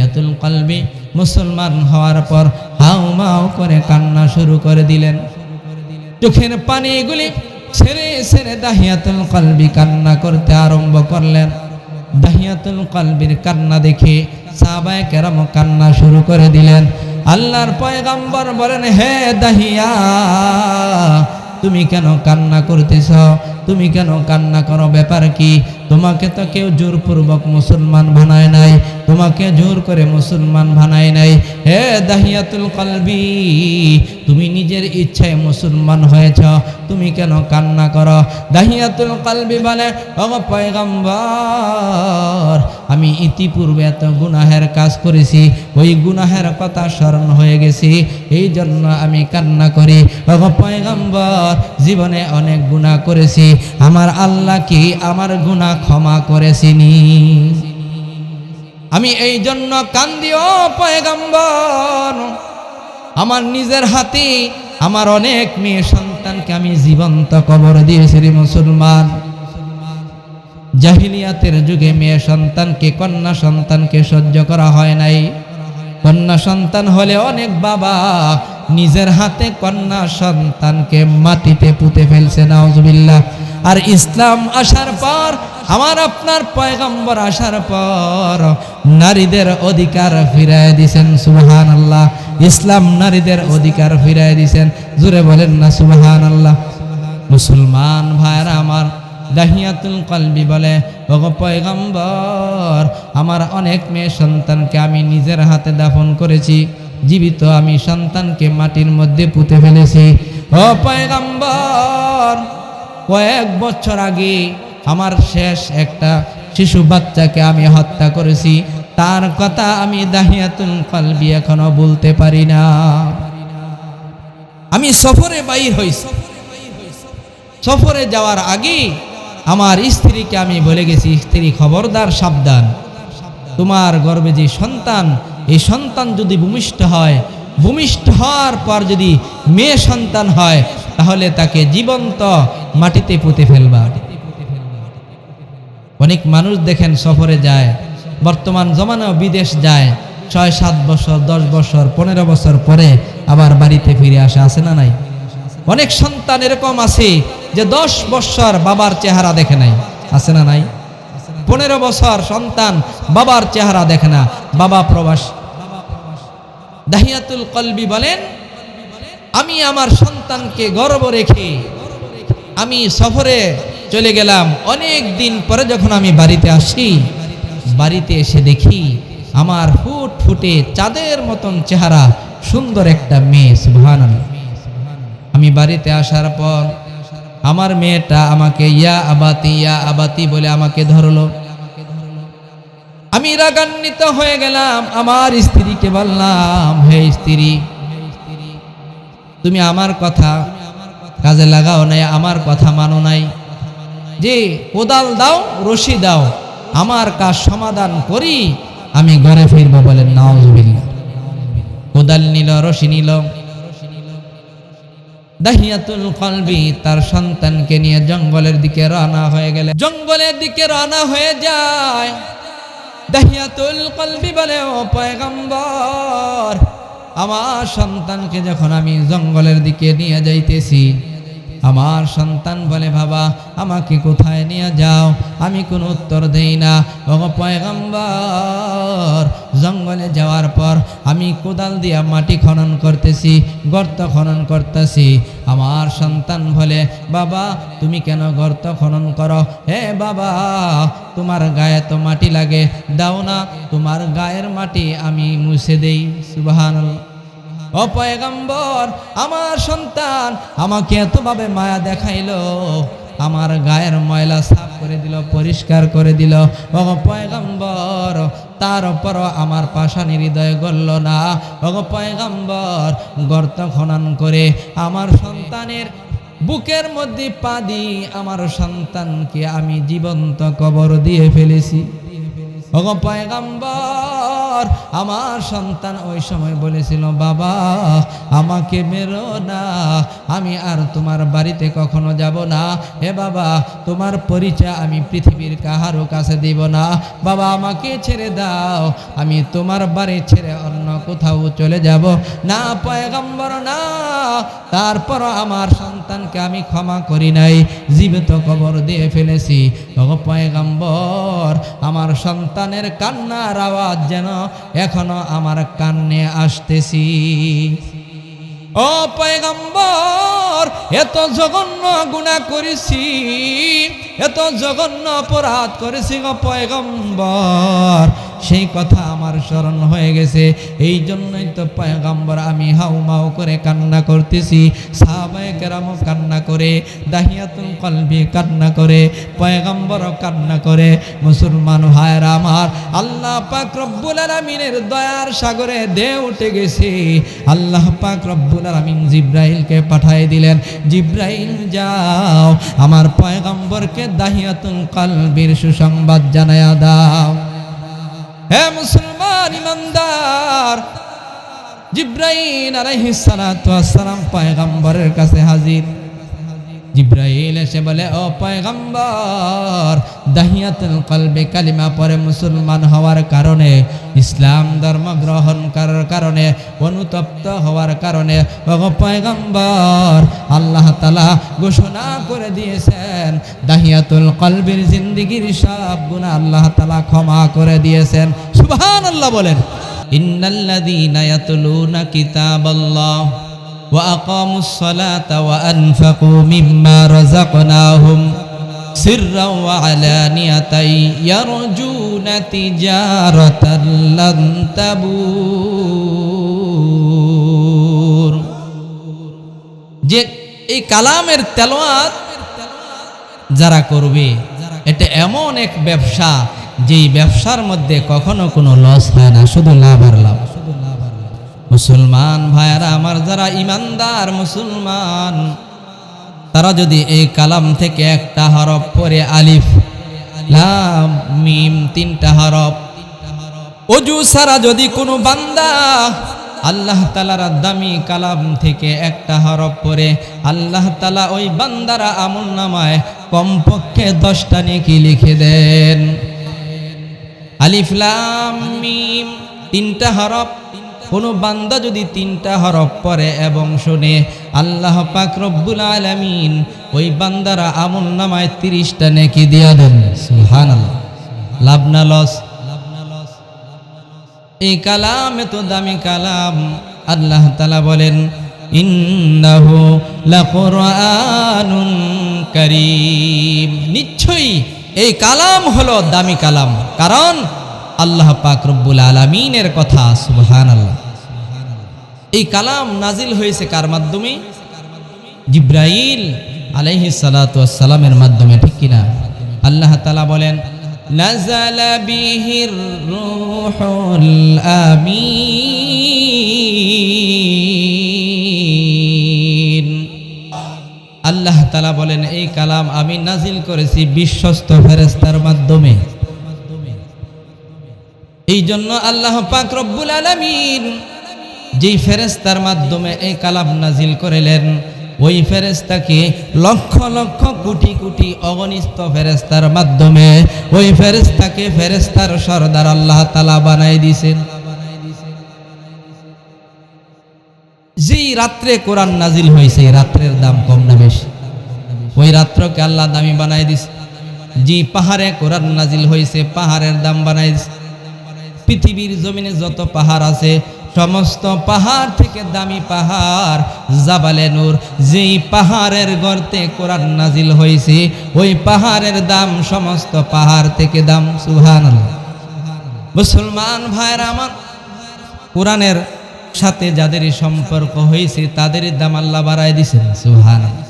দাহিয়াতুল কলবি মুসলমান হওয়ার পর হাউমাউ করে কান্না শুরু করে দিলেন। চোখের পানিগুলি ছেড়ে ছেড়ে দাহিয়াতুল কলবি কান্না করতে আরম্ভ করলেন। দাহিয়াতুল কলবির কান্না দেখে সাহাবায়ে কেরাম কান্না শুরু করে দিলেন। আল্লাহর পয়গম্বর বলেন, হে দাহিয়া, তুমি কেন কান্না করতেছ? তুমি কেন কান্না করো? ব্যাপার কি? তোমাকে তো কেউ জোরপূর্বক মুসলমান বানায় নাই, তোমাকে জোর করে মুসলমান বানায় নাই। হে দাহিয়াতুল কলবি, তুমি নিজের ইচ্ছায় মুসলমান হয়েছ, তুমি কেন কান্না করো? দাহিয়াতুল কলবি বলে, ও পয়গম্বর, আমি ইতিপূর্বে এত গুনাহের কাজ করেছি, ওই গুনাহের কথা স্মরণ হয়ে গেছি, এই জন্য আমি কান্না করি। ও পয়গম্বর, জীবনে অনেক গুনাহ করেছি, আমার আল্লাহ কি আমার গুনাহ ক্ষমা করেছিনি? আমি এই জন্য কান্দি ও পয়গম্বর। আমার নিজের হাতে আমার অনেক মেয়ে সন্তানকে আমি জীবন্ত কবর দিয়েছি রে মুসলমান। জাহিলিয়াতের যুগে মেয়ে সন্তানকে, কন্যা সন্তানকে সহ্য করা হয় নাই। কন্যা সন্তান হলে অনেক বাবা নিজের হাতে কন্যা সন্তানকে মাটিতে পুঁতে ফেলছে, নাউজুবিল্লাহ। আর ইসলাম আসার পর, আমার আপনার পয়গম্বর আসার পর নারীদের অধিকার ফিরায় দিয়েছেন, সুবহানাল্লাহ। ইসলাম নারীদের অধিকার ফিরায় দিয়েছেন, জোরে বলেন না সুবহানাল্লাহ। মুসলমান ভাইরা আমার, দাহিয়াতুল কলবি বলে, ওগো পয়গম্বর, আমার অনেক মেয়ে সন্তানকে আমি নিজের হাতে দাফন করেছি, জীবিত আমি সন্তানকে মাটির মধ্যে পুঁতে ফেলেছি। ও পয়গম্বর, কয়েক বছর আগে আমার শেষ একটা শিশু বাচ্চাকে আমি হত্যা করেছি, তার কথা আমি দাহিয়াতুল কলবি এখনো বলতে পারি না। আমি সফরে বাইর হইছি, সফরে যাওয়ার আগে আমার স্ত্রীকে আমি বলে গেছি, স্ত্রী খবরদার, সাবধান, তোমার গর্ভে যে সন্তান, এই সন্তান যদি ভূমিষ্ঠ হয়, ভূমিষ্ঠ হওয়ার পর যদি মেয়ে সন্তান হয়, তাহলে তাকে জীবন্ত মাটিতে পুঁতে ফেলবা। অনেক মানুষ দেখেন সফরে যায়, বর্তমান জমানাও বিদেশ যায়, 6-7 বছর, 10 বছর, 15 বছর পরে আবার বাড়িতে ফিরে আসে, আছে না নাই? অনেক সন্তান এরকম আছে যে 10 বছর বাবার চেহারা দেখে নাই, আছে না নাই? 15 বছর সন্তান বাবার চেহারা দেখে না, বাবা প্রবাস। দাহিয়াতুল কলবি বলেন, আমি আমার সন্তানকে গর্ভ রেখে আমি সফরে চলে গেলাম। অনেক দিন পরে যখন আমি বাড়িতে আসি, বাড়িতে এসে দেখি আমার ফুটফুটে চাঁদের মতন চেহারা সুন্দর একটা মেয়ে, সুবহানাল্লাহ। আমি বাড়িতে আসার পর আমার মেয়েটা আমাকে ইয়া আবাতি, ইয়া আবাতি বলে আমাকে ধরলো। আমি রাগান্বিত হয়ে গেলাম, আমার স্ত্রীকে বললাম, হে স্ত্রী, তুমি আমার কথা কাজে লাগাও নাই, আমার কথা মানো নাই, যে কোদাল দাও, রশি দাও, আমার কাজ সমাধান করি আমি ঘরে ফিরবো। বলেন নাউজুবিল্লাহ। কোদাল নিল, রশি নিল। দাহিয়াতুল কলবি তার সন্তানকে নিয়ে জঙ্গলের দিকে রওনা হয়ে গেলেন। জঙ্গলের দিকে রওনা হয়ে যায়। দাহিয়াতুল কলবি বলে, ও পয়গম্বর, আমার সন্তানকে যখন আমি জঙ্গলের দিকে নিয়ে যাইতেছি, আমার সন্তান বলে, বাবা আমাকে কোথায় নিয়ে যাও? আমি কোনো উত্তর দেই না। ও পয়গম্বর, জঙ্গলে যাওয়ার পর আমি কোদাল দিয়া মাটি খনন করতেছি, গর্ত খনন করতেছি। আমার সন্তান বলে, বাবা তুমি কেন গর্ত খনন করো? হে বাবা, তোমার গায়ে তো মাটি লাগে, দাও না, তোমার গায়ের মাটি আমি মুছে দেই। সুবহানাল্লাহ। ও পয়গম্বর, আমার সন্তান আমাকে এতভাবে মায়া দেখাইলো, আমার গায়ের ময়লা সাফ করে দিল, পরিষ্কার করে দিল। ও পয়গম্বর, তার উপরও আমার পাষাণী হৃদয় গলল না। ও পয়গম্বর, গর্ত খনন করে আমার সন্তানের বুকের মধ্যে পা দিয়ে আমার সন্তানকে আমি জীবন্ত কবর দিয়ে ফেলেছি। ও পয়গম্বর, আমার সন্তান ওই সময় বলেছিল, বাবা আমাকে মেরো না, আমি আর তোমার বাড়িতে কখনো যাব না। এ বাবা তোমার পরিচয় আমি পৃথিবীর কাহারও কাছে দিব না। বাবা আমাকে ছেড়ে দাও, আমি তোমার বাড়ি ছেড়ে অন্য কোথাও চলে যাব না। পয়গম্বর না, তারপর আমার সন্তানকে আমি ক্ষমা করি নাই, জীবিত কবর দিয়ে ফেলেছি। ও পয়গম্বর, আমার সন্তানের কান্নার আওয়াজ যেন এখনো আমার কানে আসতেছি। ও পয়গম্বর, এত জঘন্য গুনাহ করেছি, এত জঘন্য অপরাধ করেছি গো পয়গম্বর, সেই কথা আমার স্মরণ হয়ে গেছে। এই জন্যই তো পয়গম্বর আমি হাউমাউ করে কান্না করতেছি, সাহাবায়ে কেরামও কান্না করে, দাহিয়াতুল কলবি কান্না করে, পয়গম্বরও কান্না করে। মুসলমান ভাইরা আমার, আল্লাহ পাক রব্বুল আলামিনের দয়ার সাগরে ঢেউ উঠে গেছে। আল্লাহ পাক রব্বুল আলামিন জিব্রাইলকে পাঠিয়ে দিলেন, জিব্রাইল যাও আমার পয়গম্বরকে দাহিয়াতুল কলবির সুসংবাদ জানায়া দাও। হে মুসলমান ইমানদার, জিব্রাইল আলাইহিস সালাতু ওয়াস সালাম পয়গম্বরের কাছে হাজির। জিব্রাইল এসে বলে, ও পয়গম্বর, দাহিয়াতুল কলবে কালিমা পরে মুসলমান হওয়ার কারণে, ইসলাম ধর্ম গ্রহণ করার কারণে, অনুতপ্ত হওয়ার কারণে ও পয়গম্বর আল্লাহ তাআলা ঘোষণা করে দিয়েছেন, দাহিয়াতুল কলবের জিন্দেগীর সব গুনাহ আল্লাহ তাআলা ক্ষমা করে দিয়েছেন। সুবহানাল্লাহ বলেন। ইন্নাল্লাযীনা ইয়াতলুনা কিতাবাল্লাহ وأقاموا الصلاة وأنفقوا مما رزقناهم سرا وعلانية يرجون تجارة لن تبور। যে এই কালামের তেলাওয়াত যারা করবে, এটা এমন এক ব্যবসা, যেই ব্যবসার মধ্যে কখনো কোনো লস হয় না, শুধু লাভ আর লাভ। মুসলমান ভাইয়ারা আমার, যারা ইমানদার মুসলমান, তারা যদি এই কালাম থেকে একটা হরফ পড়ে, আলিফ লাম মিম তিনটা হরফ, ওযু সারা যদি কোনো বান্দা আল্লাহ তাআলার দামি কালাম থেকে একটা হরফ পড়ে, আল্লাহ তাআলা ওই বান্দার আমলনামায় কমপক্ষে 10টা নেকি লিখে দেন। আলিফ লাম মিম তিনটা হরফ, কোনো বান্দা যদি তিনটা হরফ পড়ে এবং শুনে, আল্লাহ পাক রব্বুল আলামিন ওই বান্দার আমলনামায় 30টা নেকি দিয়া দেন। সুবহানাল্লাহ। লাভ না লস? এই কালাম এত দামি কালাম, আল্লাহ তাআলা বলেন, ইন্নাহু লাকুরআনুন কারীম, নিশ্চয়ই এই কালাম হলো দামি কালাম, কারণ আল্লাহ পাক রব্বুল আলামিনের কথা। সুবহানাল্লাহ। এই কালাম নাজিল হয়েছে কার মাধ্যমে? জিব্রাইল আলাইহিস সালাতু ওয়াস সালামের মাধ্যমে, ঠিক কিনা? আল্লাহ তাআলা বলেন, নাযালা বিহির রূহুল আমিন। আল্লাহ তাআলা বলেন, এই কালাম আমি নাজিল করেছি বিশ্বস্ত ফেরেশতার মাধ্যমে। এই জন্য আল্লাহ পাক রব্বুল আলামিন যেই ফেরেশতার মাধ্যমে এই কালাম নাজিল করিলেন, ওই ফেরেশতাকে লক্ষ লক্ষ কোটি কোটি অগণিত ফেরেশতার মাধ্যমে ওই ফেরেশতাকে ফেরেশতার সরদার আল্লাহ তাআলা বানাই দিয়েছেন। যেই রাত্রে কোরআন নাজিল হয়েছে, এই রাত্রের দাম কম না বেশি? ওই রাত্রকে আল্লাহ দামি বানাই দিয়েছে। যে পাহাড়ে কোরআন নাজিল হয়েছে, পাহাড়ের দাম বানাই দিয়েছে। পৃথিবীর জমিনে যত পাহাড় আছে, সমস্ত পাহাড় থেকে দামি পাহাড় জাবালে নূর, যেই পাহাড়ের গর্তে কোরআন নাজিল হয়েছে, ওই পাহাড়ের দাম সমস্ত পাহাড় থেকে দাম। সুবহানাল্লাহ। মুসলমান ভাইরা আমার, কোরআনের সাথে যাদের সম্পর্ক হয়েছে তাদের দাম আল্লাহ বাড়ায় দিয়েছেন। সুবহানাল্লাহ।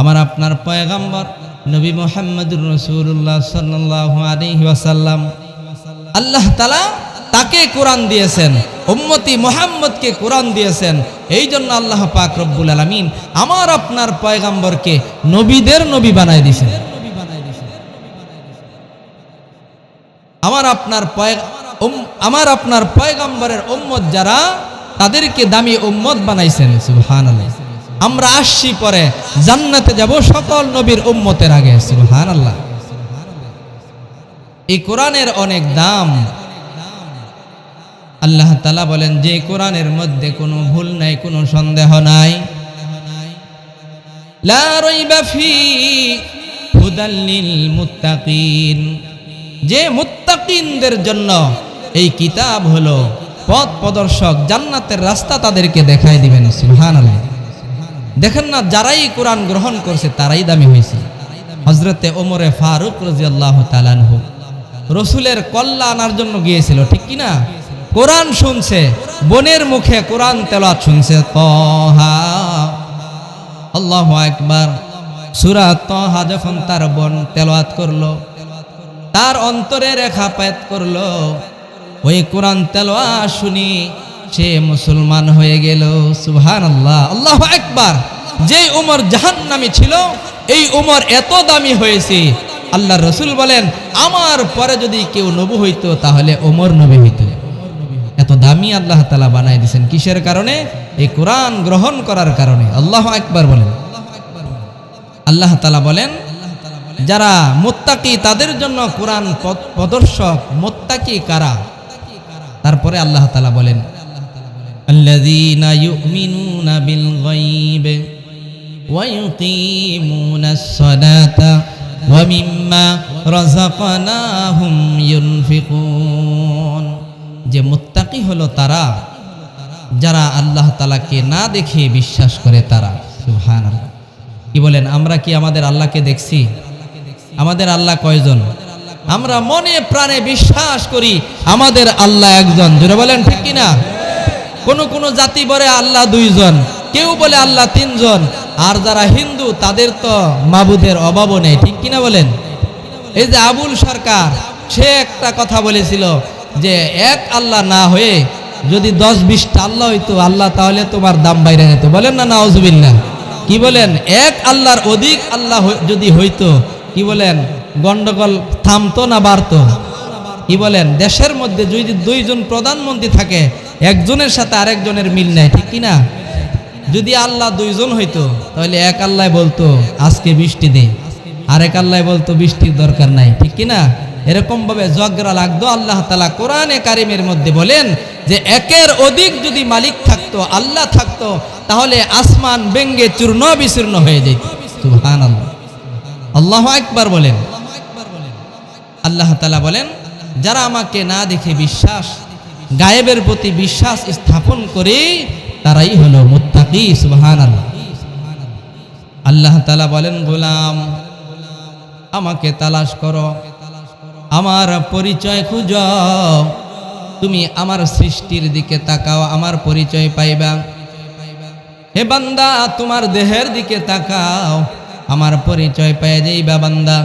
আমার আপনার পয়গম্বর নবী মুহাম্মদুর রাসূলুল্লাহ সাল্লাল্লাহু আলাইহি ওয়াসাল্লাম, আল্লাহ তাআলা তাকে কোরআন দিয়েছেন, উম্মতি মুহাম্মদকে কোরআন দিয়েছেন। এই জন্য আল্লাহ পাক রব্বুল আলামিন আমার আপনার পয়গম্বরকে নবীদের নবী বানায় দিয়েছেন। আমার আপনার আমার আপনার পয়গম্বরের উম্মত যারা, তাদেরকে দামি উম্মত বানাইছেন। সুবহানাল্লাহ। আমরা আসছি পরে, জান্নাতে যাব সকল নবীর উম্মতের আগে। সুবহানাল্লাহ। এই কোরআনের অনেক দাম। আল্লাহ তাআলা বলেন যে কোরআনের মধ্যে কোনো ভুল নাই, কোনো সন্দেহ নাই। লা রাইবা ফি হুদাল লিল মুত্তাকিন, যে মুত্তাকিনদের জন্য এই কিতাব হলো পথ প্রদর্শক, জান্নাতের রাস্তা তাদেরকে দেখাই দিবেন। সুবহানাল্লাহ। দেখেন না, যারাই কোরআন গ্রহণ করছে তারাই দামি হয়েছে। হযরতে ওমরে ফারুক রাদিয়াল্লাহু তাআলা আনহু রসুলের কল্লা আনার জন্য গিয়েছিল, ঠিক কি না? কোরআন শুনছে, বোনের মুখে কোরআন তেলাওয়াত শুনছে। তাহা, আল্লাহু আকবার। সূরা তাহা যখন তার বোন তেলাওয়াত করলো, তার অন্তরে রেখাপাত করলো। ওই কোরআন তেলাওয়াত শুনি সে মুসলমান হয়ে গেল। সুবহানাল্লাহ, আল্লাহু আকবার। যেই উমর জাহান্নামী ছিল, এই উমর এত দামি হয়েছে। আল্লাহর রাসূল বলেন, আমার পরে যদি কেউ নবী হইতো তাহলে ওমর নবী হইতো। এত দামি আল্লাহ তাআলা বানাই দিয়েছেন কিসের কারণে? এই কোরআন গ্রহণ করার কারণে। আল্লাহু আকবার বলেন। আল্লাহ তাআলা বলেন, যারা মুত্তাকি তাদের জন্য কোরআন পথ প্রদর্শক। মুত্তাকি কারা? তারপরে আল্লাহ তাআলা বলেন, আল্লাযীনা ইউমিনুনা বিল গায়ব ওয়া ইউকিমুনাস সালাতা ওয়া মিম্মা রাযাকনাহুম ইউনফিকুন। যে মুত্তাকি হলো তারা যারা আল্লাহ তাআলাকে না দেখে বিশ্বাস করে তারা। সুবহানাল্লাহ। কি বলেন, আমরা কি আমাদের আল্লাহকে দেখছি? আমাদের আল্লাহ কয়জন? আমরা মনে প্রাণে বিশ্বাস করি আমাদের আল্লাহ একজন। জোরে বলেন, ঠিক কি না? কোন জাতি বলে আল্লাহ দুইজন, কেউ বলে আল্লাহ তিনজন। আর যারা হিন্দু তাদের তো মাবুদের অভাবও নেই, ঠিক কিনা বলেন? এই যে আবুল সরকার, সে একটা কথা বলেছিল যে এক আল্লাহ না হয়ে যদি 10-20টা আল্লাহ হইতো, আল্লাহ তাহলে তোমার দাম বাইরে নিত। বলেন না নাউজুবিল্লাহ? কি বলেন, এক আল্লাহর অধিক আল্লাহ যদি হইতো, কি বলেন, গন্ডগোল থামতো না বাড়তো? কি বলেন, দেশের মধ্যে যদি দুইজন প্রধানমন্ত্রী থাকে, একজনের সাথে আরেকজনের মিল নাই, ঠিক কিনা? যদি আল্লাহ দুইজন হইতো তাহলে এক আল্লাহ বলতো আজকে বৃষ্টি দে, আরেক আল্লাহ বলতো বৃষ্টির দরকার নাই, ঠিক কিনা? এরকম ভাবে ঝগড়া লাগতো। আল্লাহ তাআলা কোরআনে কারিমের মধ্যে বলেন যে একের অধিক যদি মালিক থাকতো, আল্লাহ থাকতো, তাহলে আসমান ভেঙে চূর্ণ বিচূর্ণ হয়ে যেত। সুবহানাল্লাহ, আল্লাহু আকবার বলেন। আল্লাহ তাআলা বলেন, যারা আমাকে না দেখে বিশ্বাস, গায়েবের প্রতি বিশ্বাস স্থাপন করে, তারাই হলো মুত্তাকি। সুবহানাল্লাহ। আল্লাহ তাআলা বলেন, গোলাম আমাকে তালাশ করো, আমার পরিচয় খুঁজো। তুমি আমার সৃষ্টির দিকে তাকাও, আমার পরিচয় পাইবা। হে বান্দা, তোমার দেহের দিকে তাকাও, আমার পরিচয় পেয়ে যাইবা। বান্দা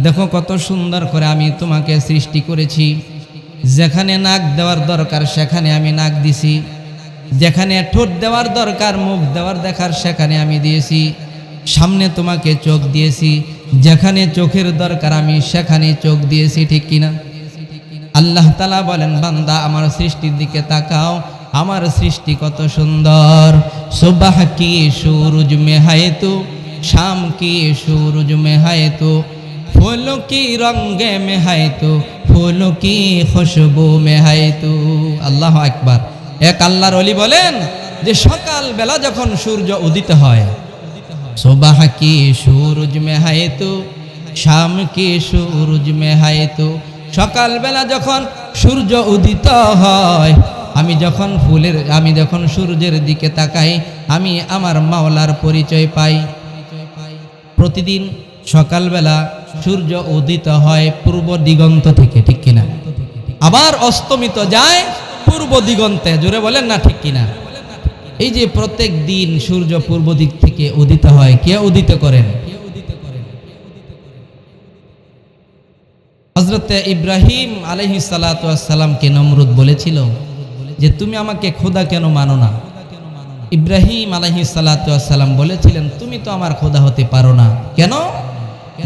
দেখো কত সুন্দর করে আমি তোমাকে সৃষ্টি করেছি। যেখানে নাক দেওয়ার দরকার সেখানে আমি নাক দিছি, যেখানে ঠোঁট দেওয়ার দরকার, মুখ দেওয়ার দেখার সেখানে আমি দিয়েছি। সামনে তোমাকে চোখ দিয়েছি, যেখানে চোখের দরকার আমি সেখানে চোখ দিয়েছি, ঠিক কিনা? আল্লাহ তাআলা বলেন, বান্দা আমার সৃষ্টির দিকে তাকাও, আমার সৃষ্টি কত সুন্দর। সুবহ কি সূরজ মে হায় তু, শাম কি সূরজ মে হায় তু, ফুল কি রঙে মে হায় তু, ফুল কি খুশবু মে হায় তু। আল্লাহু আকবার। এক আল্লাহর ওলি বলেন যে সকাল বেলা যখন সূর্য উদিত হয়, সুবহ কি সূরজ মে হায় তু, শাম কি সূরজ মে হায় তু। সকাল বেলা যখন সূর্য উদিত হয়, আমি যখন সূর্যের দিকে তাকাই, আমি আমার মাওলার পরিচয় পাই। প্রতিদিন সকালবেলা সূর্য উদিত হয় পূর্ব দিগন্ত থেকে, ঠিক কিনা? আবার অস্তমিত যায় পূর্ব দিগন্তে। জোরে বলেন না, ঠিক কিনা? এই যে প্রত্যেক দিন সূর্য পূর্ব দিক থেকে উদিত হয়, কে উদিত করেন? হযরত ইব্রাহিম আলাইহিস সালাতু ওয়াস সালামকে নমরুদ বলেছিল যে তুমি আমাকে খোদা কেন মানো না? ইব্রাহিম আলাইহিস সালাতু ওয়াস সালাম বলেছিলেন, তুমি তো আমার খোদা হতে পারো না। কেন?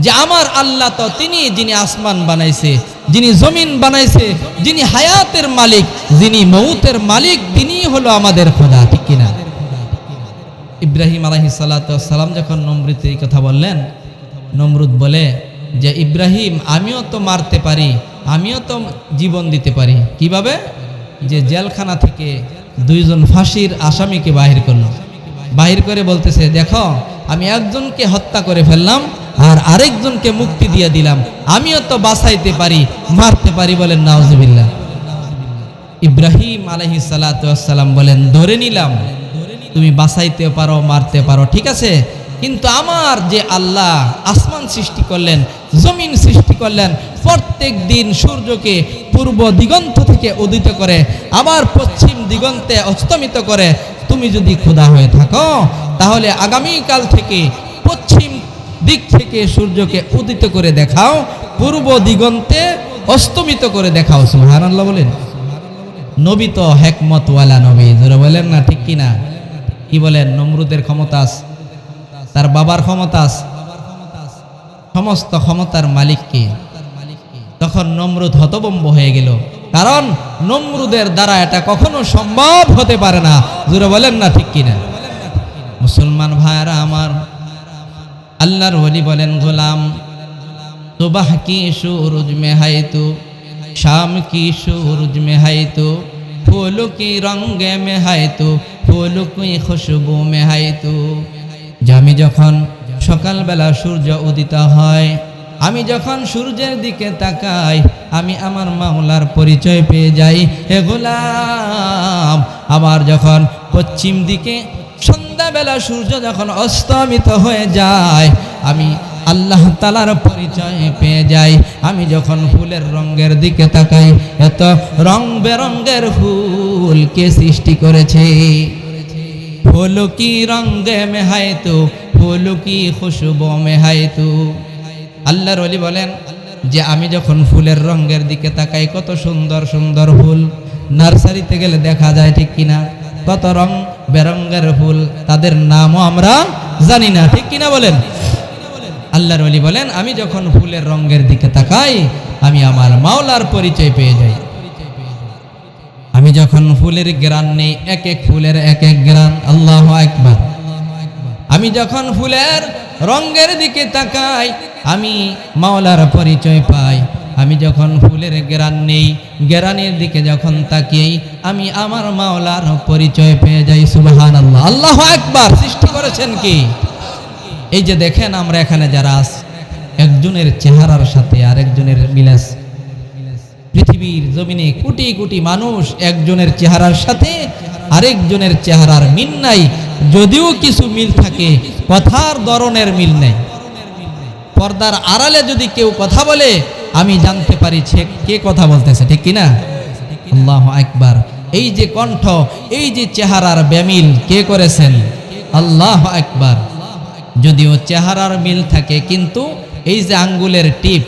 যে আমার আল্লাহ তো তিনি যিনি আসমান বানাইছে, যিনি জমিন বানাইছে, যিনি হায়াতের মালিক, যিনি মৌতের মালিক, তিনিই হলো আমাদের খোদা, ঠিক কিনা? ইব্রাহিম আলাইহিস সালাতু ওয়াস সালাম যখন নমরুদকে এই কথা বললেন, নমরুদ বলে যে ইব্রাহিম, আমিও তো মারতে পারি, আমিও তো জীবন দিতে পারি। কিভাবে? যে জেলখানা থেকে দুইজন ফাঁসির আসামিকে বাহির করলো, বাহির করে বলতেছে, দেখো আমি একজনকে হত্যা করে ফেললাম আর আরেকজনকে মুক্তি দিয়ে দিলাম, আমিও তো বাঁচাইতে পারি, মারতে পারি। বলেন নাউজুবিল্লাহ। ইব্রাহিম আলাইহিস সালাতু ওয়াস সালাম বলেন, ধরে নিলাম তুমি বাঁচাইতে পারো, মারতে পারো, ঠিক আছে, কিন্তু আমার যে আল্লাহ আসমান সৃষ্টি করলেন, জমিন সৃষ্টি করলেন, প্রত্যেক দিন সূর্যকে পূর্ব দিগন্ত থেকে উদিত করে আবার পশ্চিম দিগন্তে অস্তমিত করে, তুমি যদি খোদা হয়ে থাকো তাহলে আগামীকাল থেকে পশ্চিম দিক থেকে সূর্যকে উদিত করে দেখাও, পূর্ব দিগন্তে অস্তমিত করে দেখাও। সুবহানাল্লাহ বলেন। নবী তো হিকমতওয়ালা নবী, যারা বলেন না ঠিক কিনা? কি বলেন? নমরুদের ক্ষমতা আছে, তার বাবার ক্ষমতা আছে, সমস্ত ক্ষমতার মালিক কে? তখন নমরুদ হতভম্ব হয়ে গেল, কারণ নমরুদের দ্বারা এটা কখনো সম্ভব হতে পারে না। যারা বলেন না ঠিক কিনা? মুসলমান ভাইরা আমার, আল্লাহর ওলি বলেন, গোলাম সুবাহ কি सूरज में है तू, शाम की सूरज में है तू, फूलों की रंग में है तू, फूलों की खुशबू में है तू। যে আমি যখন সকালবেলা সূর্য উদিত হয়, আমি যখন সূর্যের দিকে তাকাই, আমি আমার মাওলার পরিচয় পেয়ে যাই। হে গোলাম, আবার যখন পশ্চিম দিকে সন্ধ্যাবেলা সূর্য যখন অস্তমিত হয়ে যায়, আমি আল্লাহ তাআলার পরিচয় পেয়ে যাই। আমি যখন ফুলের রঙের দিকে তাকাই, এত রং বেরঙের ফুল কে সৃষ্টি করেছে? ফুল কি রঙে মে হায় তু, ফুল কি খুশবু মে হায় তু। আল্লাহর ওলি বলেন যে আমি যখন ফুলের রঙের দিকে তাকাই, কত সুন্দর সুন্দর ফুল নার্সারিতে গেলে দেখা যায়, ঠিক কিনা? কত রং বেরঙের ফুল, তাদের নামও আমরা জানি না, ঠিক কিনা বলেন? আল্লাহর ওলি বলেন, আমি যখন ফুলের রঙের দিকে তাকাই, আমি আমার মাওলার পরিচয় পেয়ে যাই। আমি যখন ফুলের ঘ্রাণ নেই, এক এক ফুলের এক এক ঘ্রাণ, আল্লাহু আকবার। আমি যখন ফুলের রঙের দিকে তাকাই, আমি মাওলার পরিচয় পাই। আমি যখন ফুলের ঘ্রাণ নেই, ঘ্রাণের দিকে যখন তাকিয়ে আমি আমার মাওলার পরিচয় পেয়ে যাই। সুবহানাল্লাহ, আল্লাহু আকবার। সৃষ্টি করেছেন কি? এই যে দেখেন, আমরা এখানে যারা আছি, একজনের চেহারার সাথে আরেকজনের মিল আছে। পৃথিবীর জমিনে কোটি কোটি মানুষ, একজনের চেহারার সাথে আরেকজনের চেহারার মিল নাই। যদিও কিছু মিল থাকে, কথার ধরনের মিল নেই। পর্দার আড়ালে যদি কেউ কথা বলে, আমি জানতে পারি সে কে কথা বলতেছে, ঠিক কিনা? আল্লাহু আকবার। এই যে কণ্ঠ, এই যে চেহারার বেমিল কে করেছেন? আল্লাহু আকবার। যদিও চেহারার মিল থাকে, কিন্তু এই যে আঙ্গুলের টিপ,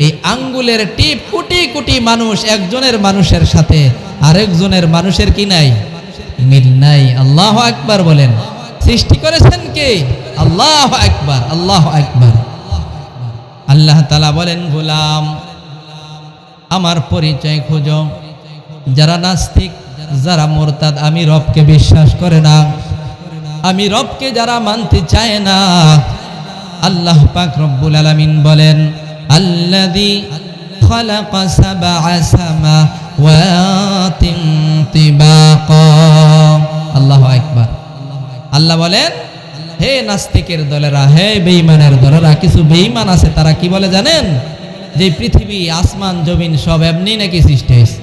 এই আঙ্গুলের টিপ কোটি কোটি মানুষ, একজনের মানুষের সাথে আরেকজনের মানুষের কি নাই? মিল নাই। আল্লাহু আকবার বলেন। সৃষ্টি করেছেন কে? আল্লাহু আকবার, আল্লাহু আকবার। আল্লাহ তাআলা বলেন, গোলাম আমার পরিচয় খোঁজো। যারা নাস্তিক, যারা মুরতাদ, আমি রবকে বিশ্বাস করে না, আমি রবকে যারা মানতে চায় না, আল্লাহ পাক রব্বুল আলামিন বলেন, আল্লাযী খালাকা সাবআ সামাওয়াতিন তিবাকা। আল্লাহু আকবার। আল্লাহ বলেন, হে নাস্তিকের দলেরা, হে বেঈমানের দলেরা, কিছু বেঈমান আছে, তারা কি বলে জানেন? যে পৃথিবী, আসমান, জমিন সব এমনি নাকি সৃষ্টি হয়েছে।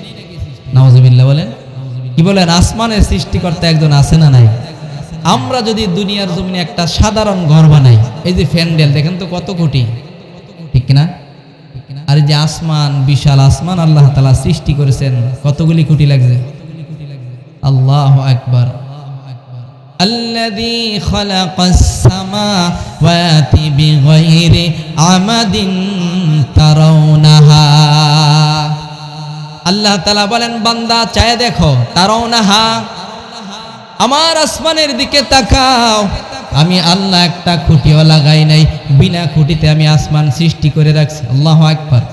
নাউজুবিল্লাহ বলেন। কি বলেন? আসমানের সৃষ্টিকর্তা একজন আছে না নাই? আমরা যদি দুনিয়ার জমিনে একটা সাধারণ ঘর বানাই, এই যে প্যান্ডেল দেখেন তো কত কোটি, ঠিক না? আর এই যে আসমান, বিশাল আসমান আল্লাহ তাআলা সৃষ্টি করেছেন, কতগুলি কোটি লাগছে। আল্লাহু আকবার। আল্লাযী খালাকাস সামাওয়াতি বিগাইরি আমাদিন তারাউনাহা। আল্লাহ তাআলা বলেন, বান্দা চায় দেখো, তারাউনাহা, আমার আসমানের দিকে তাকাও। আমি আল্লাহ একটা খুঁটিও লাগাই নাই, বিনা খুঁটিতে আমি আসমান সৃষ্টি করে রাখছি। আল্লাহু আকবার।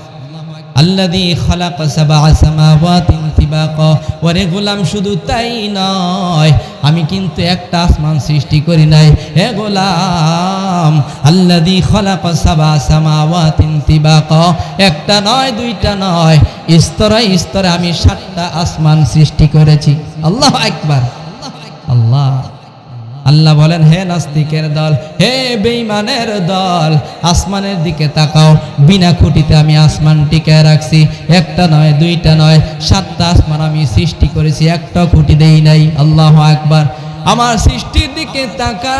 আল্লাযী খালাকা সাবআ সামাওয়াতিন তিবাকা। ওরে গোলাম, শুধু তাই নয়, আমি কিন্তু একটা আসমান সৃষ্টি করি নাই। হে গোলাম, আল্লাযী খালাকা সাবআ সামাওয়াতিন তিবাকা, একটা নয়, দুইটা নয়, স্তরে স্তরে আমি 7টা আসমান সৃষ্টি করেছি। আল্লাহু আকবার। আল্লাহ বলেন, হে নাস্তিকের দল, হে বেঈমানের দল, আসমানের দিকে তাকাও। বিনা খুঁটিতে আমি আসমান টিকায় রাখছি। একটা নয়, দুইটা নয়, 7টা আসমান আমি সৃষ্টি করেছি, একটা খুঁটি দেই নাই। আল্লাহু আকবার। আমার সৃষ্টির দিকে তাকাও,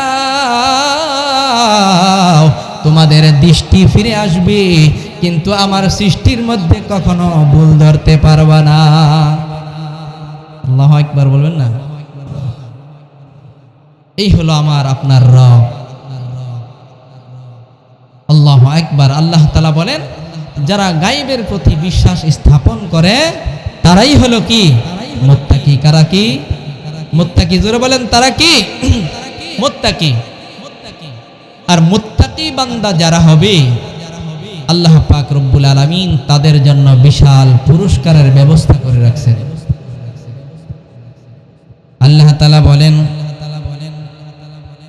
তোমাদের দৃষ্টি ফিরে আসবে, কিন্তু আমার সৃষ্টির মধ্যে কখনো ভুল ধরতে পারবা না। আল্লাহু আকবার বলবেন না? এই হলো আমার আপনার রব। আল্লাহু আকবার। আল্লাহ তাআলা বলেন, যারা গায়বের প্রতি বিশ্বাস স্থাপন করে তারাই হলো কি? মুত্তাকি। কারা কি? মুত্তাকি। জোরে বলেন, তারা কি? মুত্তাকি। আর মুত্তাকি বান্দা যারা হবে, আল্লাহ পাক রব্বুল আলামিন তাদের জন্য বিশাল পুরস্কারের ব্যবস্থা করে রাখছেন। আল্লাহ তাআলা বলেন,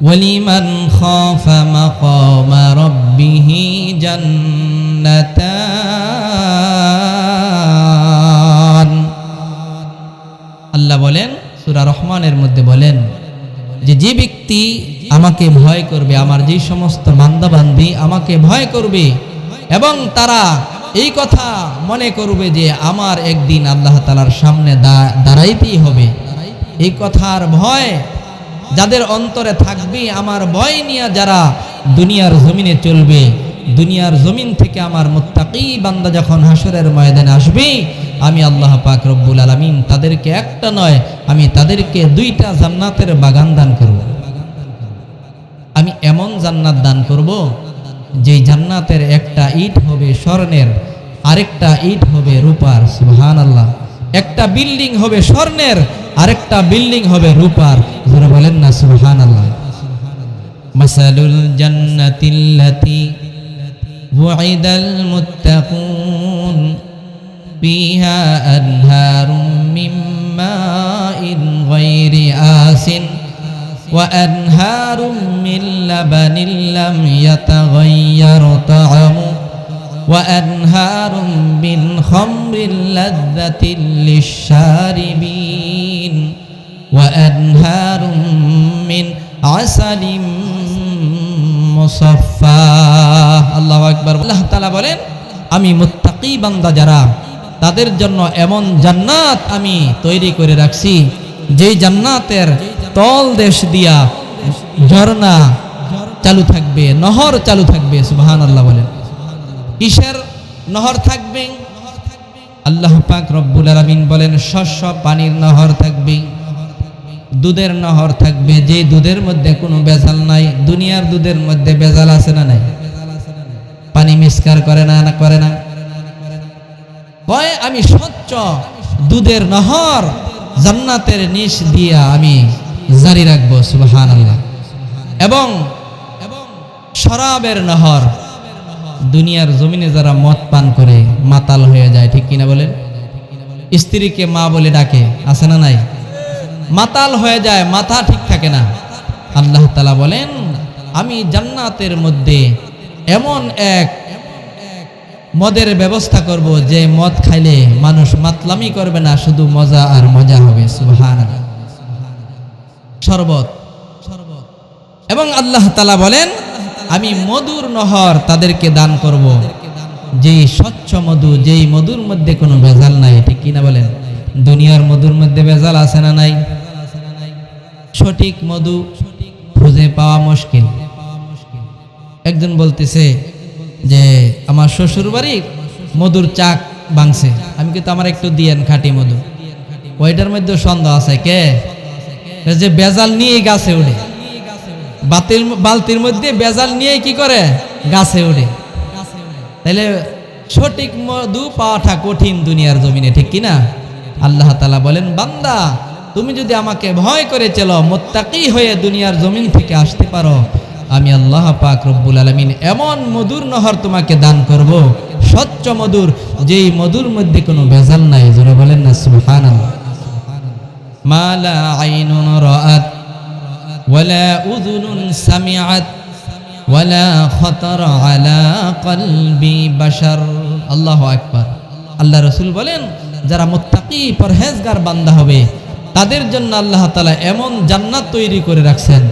ওয়ালিমান খাফা মাকামা রাব্বিহি জান্নাতান। আল্লাহ বলেন সূরা রহমানের মধ্যে বলেন যে ব্যক্তি আমাকে ভয় করবে, আমার যে সমস্ত বান্দাবান্দি আমাকে ভয় করবে এবং তারা এই কথা মনে করবে যে আমার একদিন আল্লাহ তাআলার সামনে দাঁড়াইতেই হবে, এই কথার ভয় যাদের অন্তরে থাকবে, আমার ভয় নিয়ে যারা দুনিয়ার জমিনে চলবে, দুনিয়ার জমিন থেকে আমার মুত্তাকি বান্দা যখন হাসরের ময়দানে আসবে, আমি আল্লাহ পাক রব্বুল আলামিন তাদেরকে একটা নয়, আমি তাদেরকে 2টা জান্নাতের বাগান দান করব। আমি এমন জান্নাত দান করব যে জান্নাতের একটা ইট হবে স্বর্ণের, আরেকটা ইট হবে রূপার। সুবহানাল্লাহ। একটা বিল্ডিং হবে স্বর্ণের, আরেকটা বিল্ডিং হবে রূপার। যারা বলেন না সুবহানাল্লাহ। মাসালুল জান্নাতিল্লাতী ওয়াইদাল মুত্তাকুন ফিহা আনহারুম মিন মাইন গায়রি আসিন ওয়া আনহারুম মিন লাবানিন লাম ইয়াতাগায়্যার তা'আমু ওয়া আনহারুম মিন খামরিন লাযযাতিন লিশ-শারিবিন ওয়া আনহারুম মিন আসালিম মুসাফফা। আল্লাহু আকবার। আল্লাহ তাআলা বলেন, আমি মুত্তাকি বান্দা যারা, তাদের জন্য এমন জান্নাত আমি তৈরি করে রাখছি, যেই জান্নাতের তল দেশ দিয়া ঝর্ণা চালু থাকবে, নহর চালু থাকবে। সুবহানাল্লাহ বলেন। কিসের নহর থাকবে? আল্লাহ পাক রব্বুল আলামিন বলেন, শস্য পানির নহর থাকবে, দুধের নহর থাকবে, যে দুধের মধ্যে কোনো ভেজাল নাই। দুনিয়ার দুধের মধ্যে ভেজাল আছে না নাই? পানি মিক্সচার করে না, না করে না? কয় আমি স্বচ্ছ দুধের নহর জান্নাতের নিচ দিয়া আমি জারি রাখবো। সুবহানাল্লাহ। এবং শরাবের নহর, দুনিয়ার জমিনে যারা মদ পান করে মাতাল হয়ে যায়, ঠিক কিনা বলেন? স্ত্রীকে মা বলে ডাকে, আছে না নাই? মাতাল হয়ে যায়, মাথা ঠিক থাকে না। আল্লাহ তাআলা বলেন, আমি জান্নাতের মধ্যে এমন এক মদের ব্যবস্থা করব যে মদ খাইলে মানুষ মাতলামি করবে না, শুধু মজা আর মজা হবে। সুবহানাল্লাহ। শরবত। এবং আল্লাহ তাআলা বলেন, আমি মধুর নহর তাদেরকে দান করব, যেই স্বচ্ছ মধু, যেই মধুর মধ্যে কোনো ভেজাল নাই, ঠিক কিনা বলেন? দুনিয়ার মধুর মধ্যে ভেজাল আছে না নাই? সঠিক মধু খুঁজে পাওয়া মুশকিল। একজন বলতেছে যে আমার শ্বশুর বাড়ির মধুর চাক ভাঙছে, আমি কিন্তু আমার একটু দিয়েন খাঁটি মধু। ওইটার মধ্যে সন্দেহ আছে, কে যে বেজাল নিয়ে গাছে উঠে, বালতির মধ্যে বেজাল নিয়ে কি করে? গাছে উঠে। তাইলে সঠিক মধু পাওয়াটা কঠিন দুনিয়ার জমিনে, ঠিক কিনা? আল্লাহ তাআলা বলেন, বান্দা তুমি যদি আমাকে ভয় করে চলো, মুত্তাকি হয়ে দুনিয়ার জমিন থেকে আসতে পারো, আমি আল্লাহ পাক রব্বুল আলামিন এমন মধুর নহর তোমাকে দান করব, স্বচ্ছ মধুর, যেই মধুর মধ্যে কোনো ভেজাল নাই। জোরে বলেন না সুবহানাল্লাহ। মা লা আইনুন রাআত ওয়ালা উযুনুন সামিআত ওয়ালা খাতারা আলা কলবি বাশার। আল্লাহু আকবার। আল্লাহ রাসূল বলেন, যারা মুত্তাকি পরহেজগার বান্দা হবে তাদের জন্য আল্লাহ তাআলা এমন জান্নাত তৈরি করে রাখছেন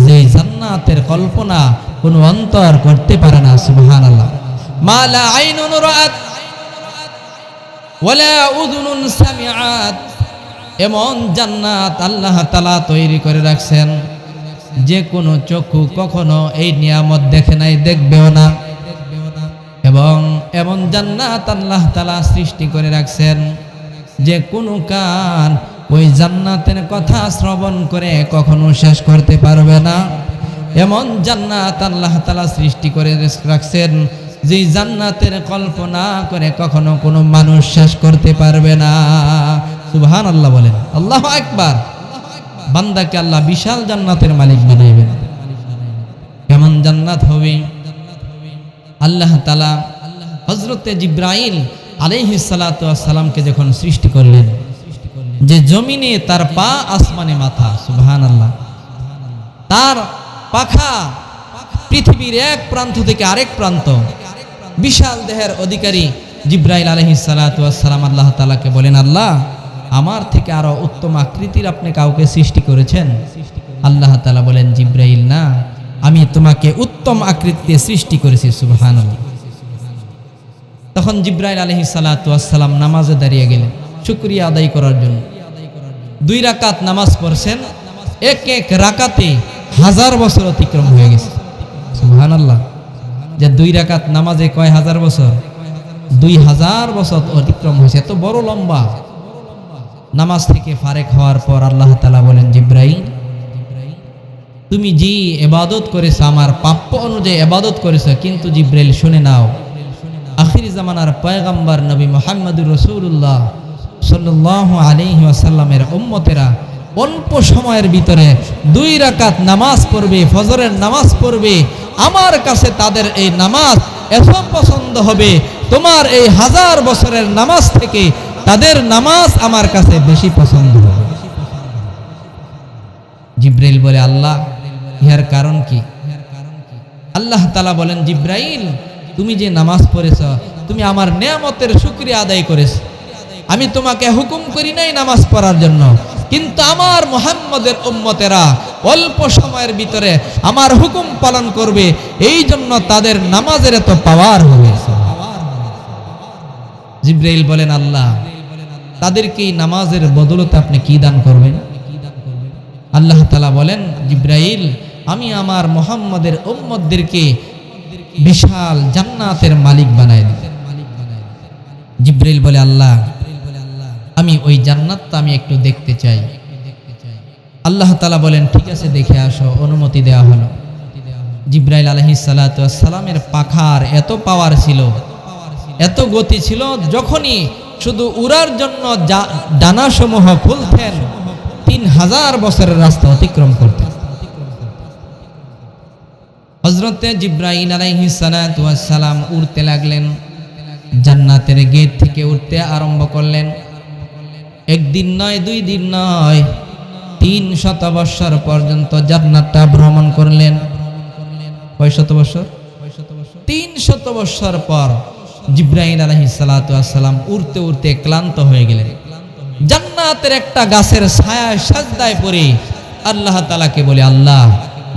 যে জান্নাতের কল্পনা কোনো অন্তর করতে পারে না। সুবহানাল্লাহ। মা লা আইনুন রাআত ওয়ালা উযুনুন সামিআত, এমন জান্নাত আল্লাহ তাআলা তৈরি করে রাখছেন যে কোনো চক্ষু কখনো এই নিয়ামত দেখে নাই, দেখবেও না। এবং এমন জান্নাত আল্লাহ তাআলা সৃষ্টি করে রাখছেন যে কোনো কান ওই জান্নাতের কথা শ্রবণ করে কখনো শেষ করতে পারবে না। এমন জান্নাত আল্লাহ তাআলা সৃষ্টি করে রাখছেন যে জান্নাতের কল্পনা করে কখনো কোনো মানুষ শেষ করতে পারবে না। সুবহানাল্লাহ বলেন, আল্লাহু আকবার। বান্দাকে আল্লাহ বিশাল জান্নাতের মালিক বানাইবেন। কেমন জান্নাত হবে? আল্লাহ তাআলা হযরতে জিবরাইল আলাইহিস সালাতু ওয়াস সালামকে যখন সৃষ্টি করলেন, যে জমিনে তার পা, আসমানে মাথা, সুবহানাল্লাহ, তার পাখা পৃথিবীর এক প্রান্ত থেকে আরেক প্রান্ত, বিশাল দেহের অধিকারী জিবরাইল আলাইহিস সালাতু ওয়াস সালাম আল্লাহ তাআলাকে বলেন, আল্লাহ, আমার থেকে আরো উত্তম আকৃতির আপনি কাউকে সৃষ্টি করেছেন? আল্লাহ তাআলা বলেন, জিবরাইল, না, আমি তোমাকে উত্তম আকৃতিতে সৃষ্টি করেছি। সুবহানাল্লাহ। তখন জিবরাইল আলাইহিস সালাতু ওয়াস সালাম নামাজে দাঁড়িয়ে গেলেন শুকরিয়া আদায় করার জন্য। 2 রাকাত নামাজ পড়ছেন, এক এক রাকাতে 1000 বছর অতিক্রম হয়ে গেছে। সুবহানাল্লাহ। যে 2 রাকাত নামাজে কয় হাজার বছর? 2000 বছর অতিক্রম হয়েছে। এত বড় লম্বা নামাজ থেকে ফারেক হওয়ার পর আল্লাহ তাআলা বলেন, জিবরাইল, তুমি যে ইবাদত করেছো, আমার প্রাপ্য অনুযায়ী ইবাদত করেছো, কিন্তু জিবরাইল শুনে নাও, আখিরি জামানার পয়গম্বর নবী মুহাম্মদুর রাসূলুল্লাহ সাল্লাল্লাহু আলাইহি ওয়াসাল্লামের উম্মতেরা অল্প সময়ের ভিতরে 2 রাকাত নামাজ পড়বে, ফজরের নামাজ পড়বে। আমার কাছে তাদের এই নামাজ এত পছন্দ হবে, তোমার এই 1000 বছরের নামাজ থেকে তাদের নামাজ আমার কাছে বেশি পছন্দ হবে। জিবরাইল বলে, আল্লাহ, ইহার কারণ কি? আল্লাহ তাআলা বলেন, জিবরাইল, তুমি যে নামাজ পড়েছ, তুমি আমার নেয়ামতের শুকরিয়া আদায় করেছো। আমি তোমাকে হুকুম করি নাই নামাজ পড়ার জন্য, কিন্তু আমার মুহাম্মদের উম্মতেরা অল্প সময়ের ভিতরে আমার হুকুম পালন করবে, এই জন্য তাদের নামাজের এত পাওয়ার হবে। জিবরাইল বলেন, আল্লাহ, তাদেরকে এই নামাজের বদলতে আপনি কি দান করবেন? আল্লাহ তাআলা বলেন, জিবরাইল, আমি আমার মুহাম্মদের উম্মতদেরকে বিশাল জান্নাতের মালিক বানাই দেব। জিবরাইল বলে, আল্লাহ, আমি ওই জান্নাতটা আমি একটু দেখতে চাই। আল্লাহ তাআলা বলেন, ঠিক আছে, দেখে আসো। অনুমতি দেওয়া হলো। জিবরাইল আলাইহিস সালাতু ওয়াস সালামের পাখার এত পাওয়ার ছিল, এত গতি ছিল, যখনই শুধু উড়ার জন্য ডানাসমূহ খুলতেন 3000 বছরের রাস্তা অতিক্রম করতেন। হযরতে জিবরাইল আলাইহিস সালাতু ওয়াস সালাম উড়তে লাগলেন, জান্নাতের গেট থেকে উঠতে আরম্ভ করলেন। একদিন নয়, 2 দিন নয়, 300 বছর পর্যন্ত জান্নাতটা ভ্রমণ করলেন। কয় শত বছর? 300 বছর পর জিবরাইল আলাইহিস সালাতু ওয়াস সালাম উড়তে উড়তে ক্লান্ত হয়ে গেলেন। জান্নাতের একটা গাছের ছায়ায় সাজদায় পড়ে আল্লাহ তাআলাকে বলে, আল্লাহ,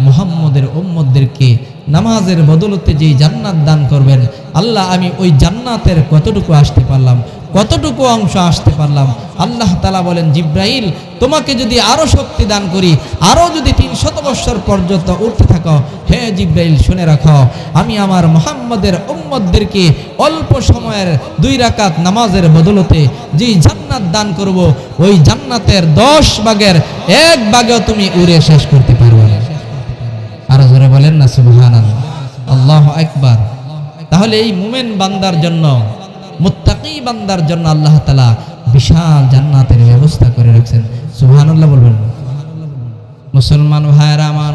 মুহাম্মদের উম্মতদেরকে নামাজের বদলতে যেই জান্নাত দান করবেন, আল্লাহ, আমি ওই জান্নাতের কতটুকু আসতে পারলাম, কতটুকু অংশ আসতে পারলাম? আল্লাহ তাআলা বলেন, জিবরাইল, তোমাকে যদি আরো শক্তি দান করি, আরো যদি 300 বছর পর্যন্ত উঠতে থাকো, হে জিবরাইল, শুনে রাখো, আমি আমার মুহাম্মদের উম্মতদেরকে অল্প সময়ের 2 রাকাত নামাজের বদলতে যেই জান্নাত দান করব, ওই জান্নাতের 10 ভাগের 1 ভাগও তুমি উড়ে শেষ করতে পারবে না। আর জোরে বলেন না সুবহানাল্লাহ। আল্লাহু আকবার। তাহলে এই মুমিন বান্দার জন্য, মুত্তাকি বান্দার জন্য আল্লাহ তাআলা বিশাল জান্নাতের ব্যবস্থা করে রাখছেন। সুবহানাল্লাহ বলবেন। মুসলমান ভাইরা আমার,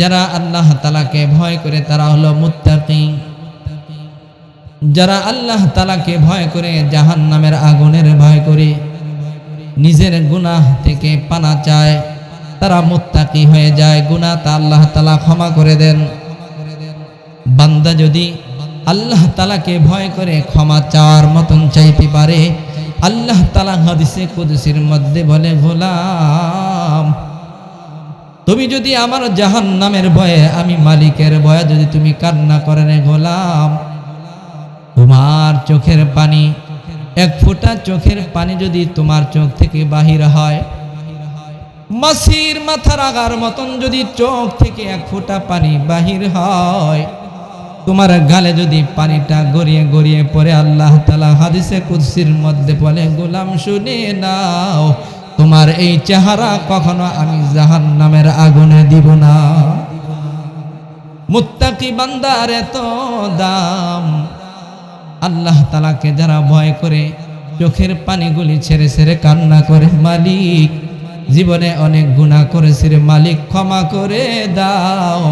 যারা আল্লাহ তাআলাকে ভয় করে তারা হলো মুত্তাকি। যারা আল্লাহ তাআলাকে ভয় করে, জাহান্নামের আগুনের ভয় করে, নিজের গুনাহ থেকে পানা চায়, তারা মুত্তাকি হয়ে যায়। গুনাহ তা আল্লাহ তাআলা ক্ষমা করে দেন। বান্দা যদি আল্লাহ তাআলাকে ভয় করে ক্ষমা চাওয়ার মতন চাইতে পারে, আল্লাহ তাআলা হাদিসে কুদসির মধ্যে বলে, গোলাম তুমি যদি আমার জাহান্নামের ভয়ে, আমি মালিকের ভয়ে যদি তুমি কান্না করেন গোলাম, তোমার চোখের পানি, এক ফোঁটা চোখের পানি যদি তোমার চোখ থেকে বাহির হয়, মাছির মাথার আগার মতন যদি চোখ থেকে এক ফোঁটা পানি বাহির হয়, তোমার গালে যদি পানিটা গড়িয়ে গড়িয়ে পড়ে, আল্লাহ তাআলা হাদিসে কুদসির মধ্যে বলে, গোলাম শুনে নাও, তোমার এই চেহারা কখনো আমি জাহান্নামের আগুনে দিব না। মুত্তাকি বান্দার এত দাম। আল্লাহ তাআলাকে যারা ভয় করে চোখের পানিগুলি ছেড়ে ছেড়ে কান্না করে, মালিক জীবনে অনেক গুনাহ করেছি রে মালিক, ক্ষমা করে দাও।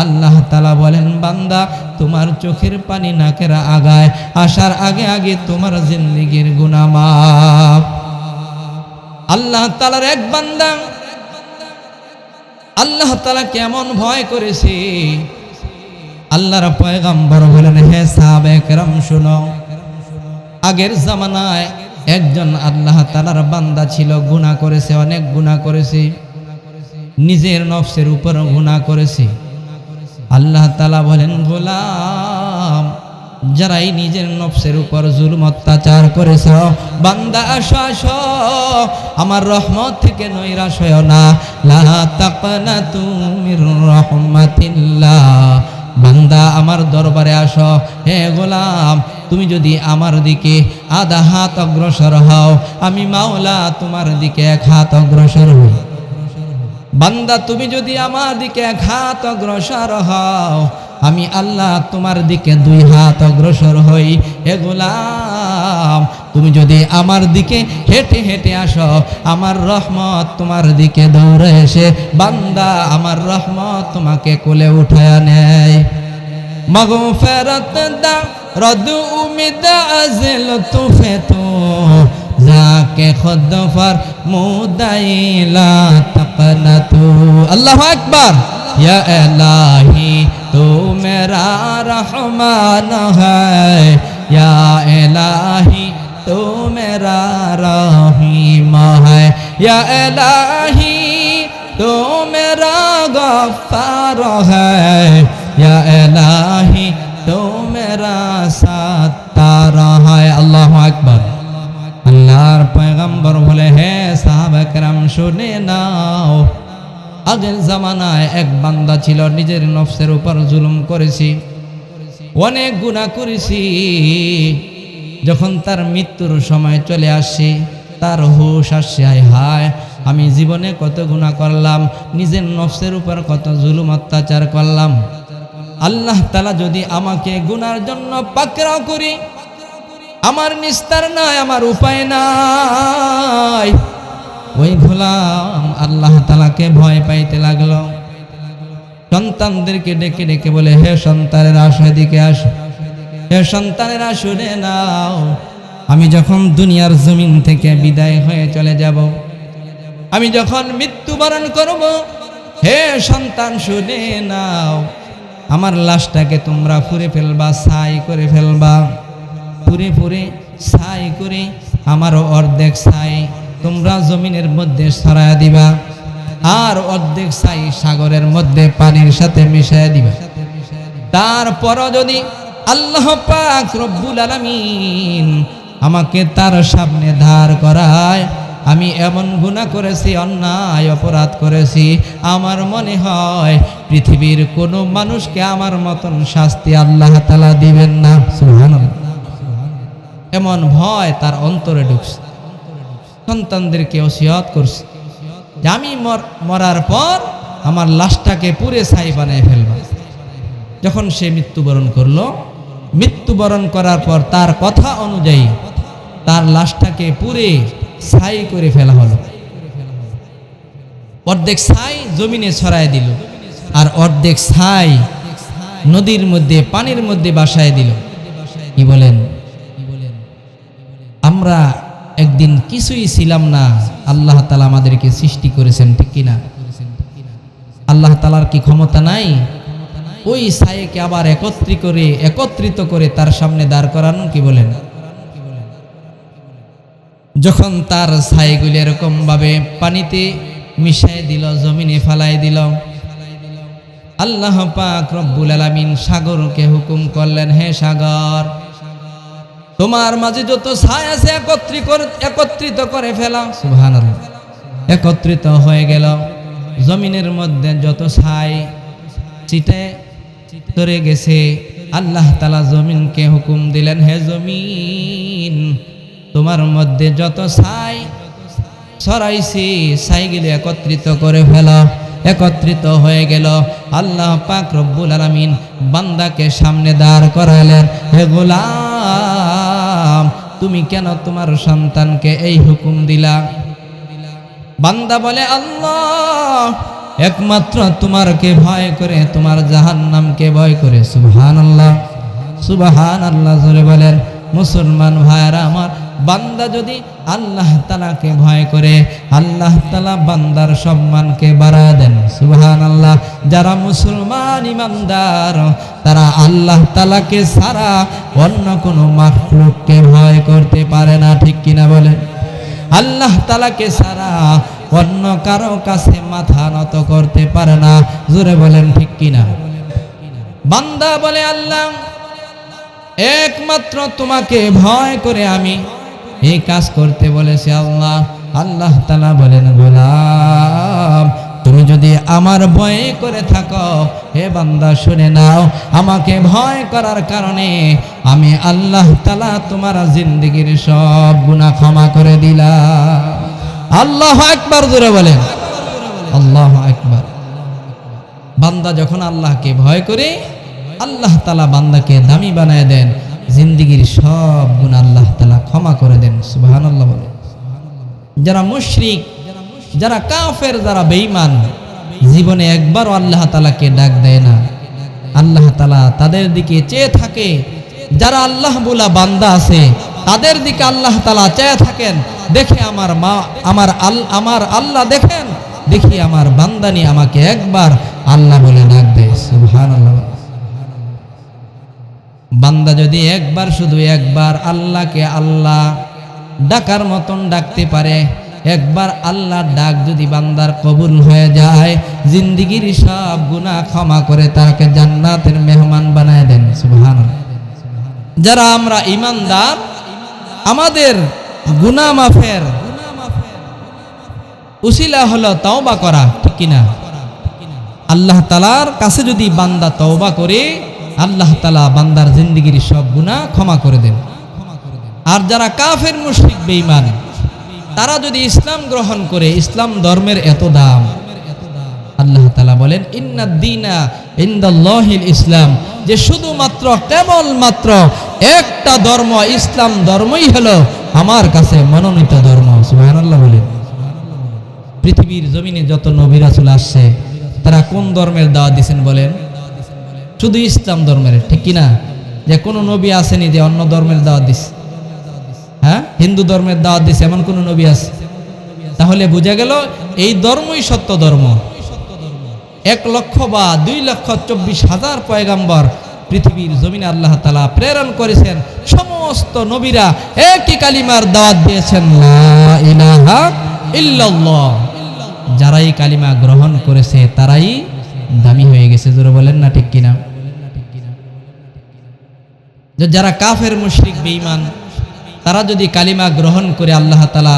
আল্লাহ তাআলা বলেন, বান্দা তোমার চোখের পানি নাকের আগায় আসার আগে আগে তোমার জিন্দেগীর গুনাহ মাফ। আল্লাহ তাআলার এক বান্দা আল্লাহ তাআলা কেমন ভয় করেছে, আল্লাহর পয়গম্বর বলেন, হে সাহাবে কেরাম শুনো, আগের জামানায় একজন আল্লাহ তাআলার বান্দা ছিল, গুনাহ করেছে, অনেক গুনাহ করেছে, নিজের নফসের উপর গুনাহ করেছে। আল্লাহ তাআলা বলেন, গোলাম যারাই নিজের নফসের উপর জুলুম অত্যাচার করেছ, বান্দা আসো আসো, আমার রহমত থেকে নৈরাশ হয়ো না, লা তাকনাতু মির রাহমাতিল্লাহ। বান্দা আমার দরবারে আসো। হে গোলাম তুমি যদি আমার দিকে আধা হাত অগ্রসর হও, আমি মাওলা তোমার দিকে এক হাত অগ্রসর হই। বান্দা তুমি যদি আমার দিকে এক হাত অগ্রসর হও, আমি আল্লাহ তোমার দিকে দুই হাত অগ্রসর হই। হে গোলাম তুমি যদি আমার দিকে হেঁটে হেঁটে আসো, আমার রহমত তোমার দিকে দৌড়ে এসে, বান্দা আমার রহমত তোমাকে কোলে উঠায়া নেয়। মাগফিরাত দা রদ উমিদ আজল তুফে তো যাকে খুদ ফর মুদাইলা তকনাতু। আল্লাহু আকবার। ইয়া ইলাহি তু মেরা রহমান হ্যায়, ইয়া ইলাহি তু মেরা রহিম হ্যায়, ইয়া ইলাহি তু মেরা গফফার হ্যায়, ইয়া ইলাহি তু মেরা সাত্তার হ্যায়। আল্লাহু আকবার। আল্লাহর পয়গম্বর বলে, হে সাহাবা কেরাম শুনে নাও, আগের জামানায় এক বান্দা ছিল, নিজের নফসের উপর জুলুম করেছি, অনেক গুনাহ করেছি। যখন তার মৃত্যুর সময় চলে আসছে, তার হুঁশ আসছে, হায় হায় আমি জীবনে কত গুনাহ করলাম, নিজের নফসের উপর কত জুলুম অত্যাচার করলাম। আল্লাহ তাআলা যদি আমাকে গুনার জন্য পাকড়াও করি, আমার নিস্তার নাই, আমার উপায় নাই। ওই গোলাম আল্লাহ তাআলাকে ভয় পাইতে লাগলো। সন্তানদেরকে ডেকে ডেকে বলে, হে সন্তানেরা আসো, এদিকে আসো। হে সন্তানেরা শুনে নাও, আমি যখন দুনিয়ার জমিন থেকে বিদায় হয়ে চলে যাব, আমি যখন মৃত্যুবরণ করব, হে সন্তান শুনে নাও, আমার লাশটাকে তোমরা পুড়ে ফেলবা, ছাই করে ফেলবা। পুরে পুরে ছাই করে আমার অর্ধেক ছাই তোমরা জমিনের মধ্যে ছড়ায়া দিবা, আর অর্ধেক ছাই সাগরের মধ্যে পানির সাথে মিশাইয়া দিবা। তারপরও যদি আল্লাহ পাক রব্বুল আলামিন আমাকে তার সামনে ধার করায়, আমি এমন গুনাহ করেছি, অন্যায় অপরাধ করেছি, আমার মনে হয় পৃথিবীর কোনো মানুষকে আমার মতন শাস্তি আল্লাহ তাআলা দিবেন না। সুবহানাল্লাহ। এমন ভয় তার অন্তরে ঢুকছে। সন্তানদেরকে ওসিয়ত করছে যে আমি মরার পর আমার লাশটাকে পুড়ে ছাই বানিয়ে ফেলব। যখন সে মৃত্যুবরণ করলো, মৃত্যুবরণ করার পর তার কথা অনুযায়ী তার লাশটাকে পুড়ে ছাই করে ফেলা হলো। অর্ধেক ছাই জমিনে ছড়ায় দিল, আর অর্ধেক ছাই নদীর মধ্যে, পানির মধ্যে বাসায় দিল। কি বলেন? আমরা একদিন কিছুই ছিলাম না, আল্লাহ তাআলা আমাদেরকে সৃষ্টি করেছেন, ঠিক কিনা? আল্লাহ তাআলার কি ক্ষমতা নাই ওই ছায়াকে আবার একত্রিত করে তার সামনে দাঁড় করানো? কি বলেন? যখন তার ছায়াগুলি এরকম ভাবে পানিতে মিশাই দিল, জমিনে ফালাই দিল, আল্লাহ পাক রব্বুল আলামিন সাগরকে হুকুম করলেন, হে সাগর, তোমার মাঝে যত ছায়া আছে একত্রিত করে ফেলা। সুবহানাল্লাহ। একত্রিত হয়ে গেল। জমিনের মধ্যে যত ছাই চিটে ধরে গেছে, আল্লাহ তাআলা জমিনকে হুকুম দিলেন, হে জমিন, তোমার মধ্যে যত ছাই ছড়াইছি ছাইগুলি একত্রিত করে ফেলা। একত্রিত হয়ে গেল। আল্লাহ পাক রব্বুল আলামিন বান্দাকে সামনে দাঁড় করালেন, হে গোলাম, তুমি কেন তোমার সন্তানকে এই হুকুম দিলা? বান্দা বলে, আল্লাহ, একমাত্র তোমারকে ভয় করে, তোমার জাহান্নামকে ভয় করে। সুবহানাল্লাহ, সুবহানাল্লাহ জোরে বলেন। মুসলমান ভাইরা আমার, বান্দা যদি আল্লাহ তাআলাকে ভয় করে, আল্লাহ তাআলা বান্দার সম্মানকে বাড়ায় দেন। সুবহানাল্লাহ। যারা মুসলমান ইমানদার তারা আল্লাহ তাআলাকে ছাড়া অন্য কোনো মাখলুককে ভয় করতে পারে না, ঠিক কিনা বলেন? আল্লাহ তাআলাকে ছাড়া অন্য কারো কাছে মাথা নত করতে পারে না। জোরে বলেন, ঠিক কিনা? বান্দা বলে, আল্লাহ, একমাত্র তোমাকে ভয় করে আমি এই কাজ করতে বলেছি। আল্লাহ তাআলা বলেন, গোলাম, তুমি যদি আমার ভয় করে থাকো, হে বান্দা শুনে নাও, আমাকে ভয় করার কারণে আমি আল্লাহ তাআলা তোমার জিন্দেগীর সব গুনাহ ক্ষমা করে দিলাম। আল্লাহু আকবার জোরে বলেন, আল্লাহু আকবার। বান্দা যখন আল্লাহকে ভয় করে, আল্লাহ তাআলা বান্দাকে দামি বানায় দেন, জিন্দেগীর সব গুনাহ আল্লাহ তাআলা ক্ষমা করে দেন। সুবহানাল্লাহ বলেন। যারা মুশরিক, যারা কাফের, যারা বেঈমান, জীবনে একবারও আল্লাহ তাআলাকে ডাক দেয় না। আল্লাহ তাআলা তাদের দিকে চেয়ে থাকে। যারা আল্লাহ বলা বান্দা আছে তাদের দিকে আল্লাহ তাআলা চেয়ে থাকেন, দেখে আমার আল্লাহ দেখেন, দেখি আমার বান্দানি আমাকে একবার আল্লাহ বলে ডাক দেয়। সুবহানাল্লাহ। বান্দা যদি একবার, শুধু একবার আল্লাহকে আল্লাহ ডাকার মতন ডাকতে পারে, একবার আল্লাহ ডাক যদি বান্দার কবুল হয়ে যায়, জিন্দেগীর সব গুনাহ ক্ষমা করে তাকে জান্নাতের মেহমান বানায় দেন। সুবহানাল্লাহ। যারা আমরা ঈমানদার, আমাদের গুনাহ মাফের উসিলা হলো তওবা করা, ঠিক কিনা? আল্লাহ তাআলার কাছে যদি বান্দা তওবা করে, আল্লাহ তাআলা বান্দার জিন্দেগীর সব গুনাহ ক্ষমা করে দেন। আর যারা কাফের, মুশরিক, বেঈমান, তারা যদি ইসলাম গ্রহণ করে, ইসলাম ধর্মের এত দাম, আল্লাহ তাআলা বলেন, ইন্নাদ দীনা ইনদাল্লাহিল ইসলাম, যে শুধুমাত্র কেবলমাত্র একটা ধর্ম, ইসলাম ধর্মই হলো আমার কাছে মনোনীত ধর্ম। সুবহানাল্লাহ বলেন। পৃথিবীর জমিনে যত নবী রাসূল আসছে, তারা কোন ধর্মের দাওয়াত দিয়েছেন বলেন? শুধু ইসলাম ধর্মের, ঠিক কিনা? যে কোনো নবী আসেনি যে অন্য ধর্মের দাওয়াত দিছে? হ্যাঁ, হিন্দু ধর্মের দাওয়াত দিছে এমন কোন নবী আছে? তাহলে বোঝা গেল এই ধর্মই সত্য ধর্ম। 1,00,000 বা 2,24,000 পয়গাম্বর পৃথিবীর জমিনে আল্লাহ তাআলা প্রেরণ করেছেন। সমস্ত নবীরা একই কালিমার দাওয়াত দিয়েছেন, লা ইলাহা ইল্লাল্লাহ। যারা এই কালিমা গ্রহণ করেছে তারাই দামি হয়ে গেছে। জোরে বলেন না, ঠিক কিনা? যারা কাফের, মুশরিক, বেঈমান, তারা যদি কালিমা গ্রহণ করে, আল্লাহ তাআলা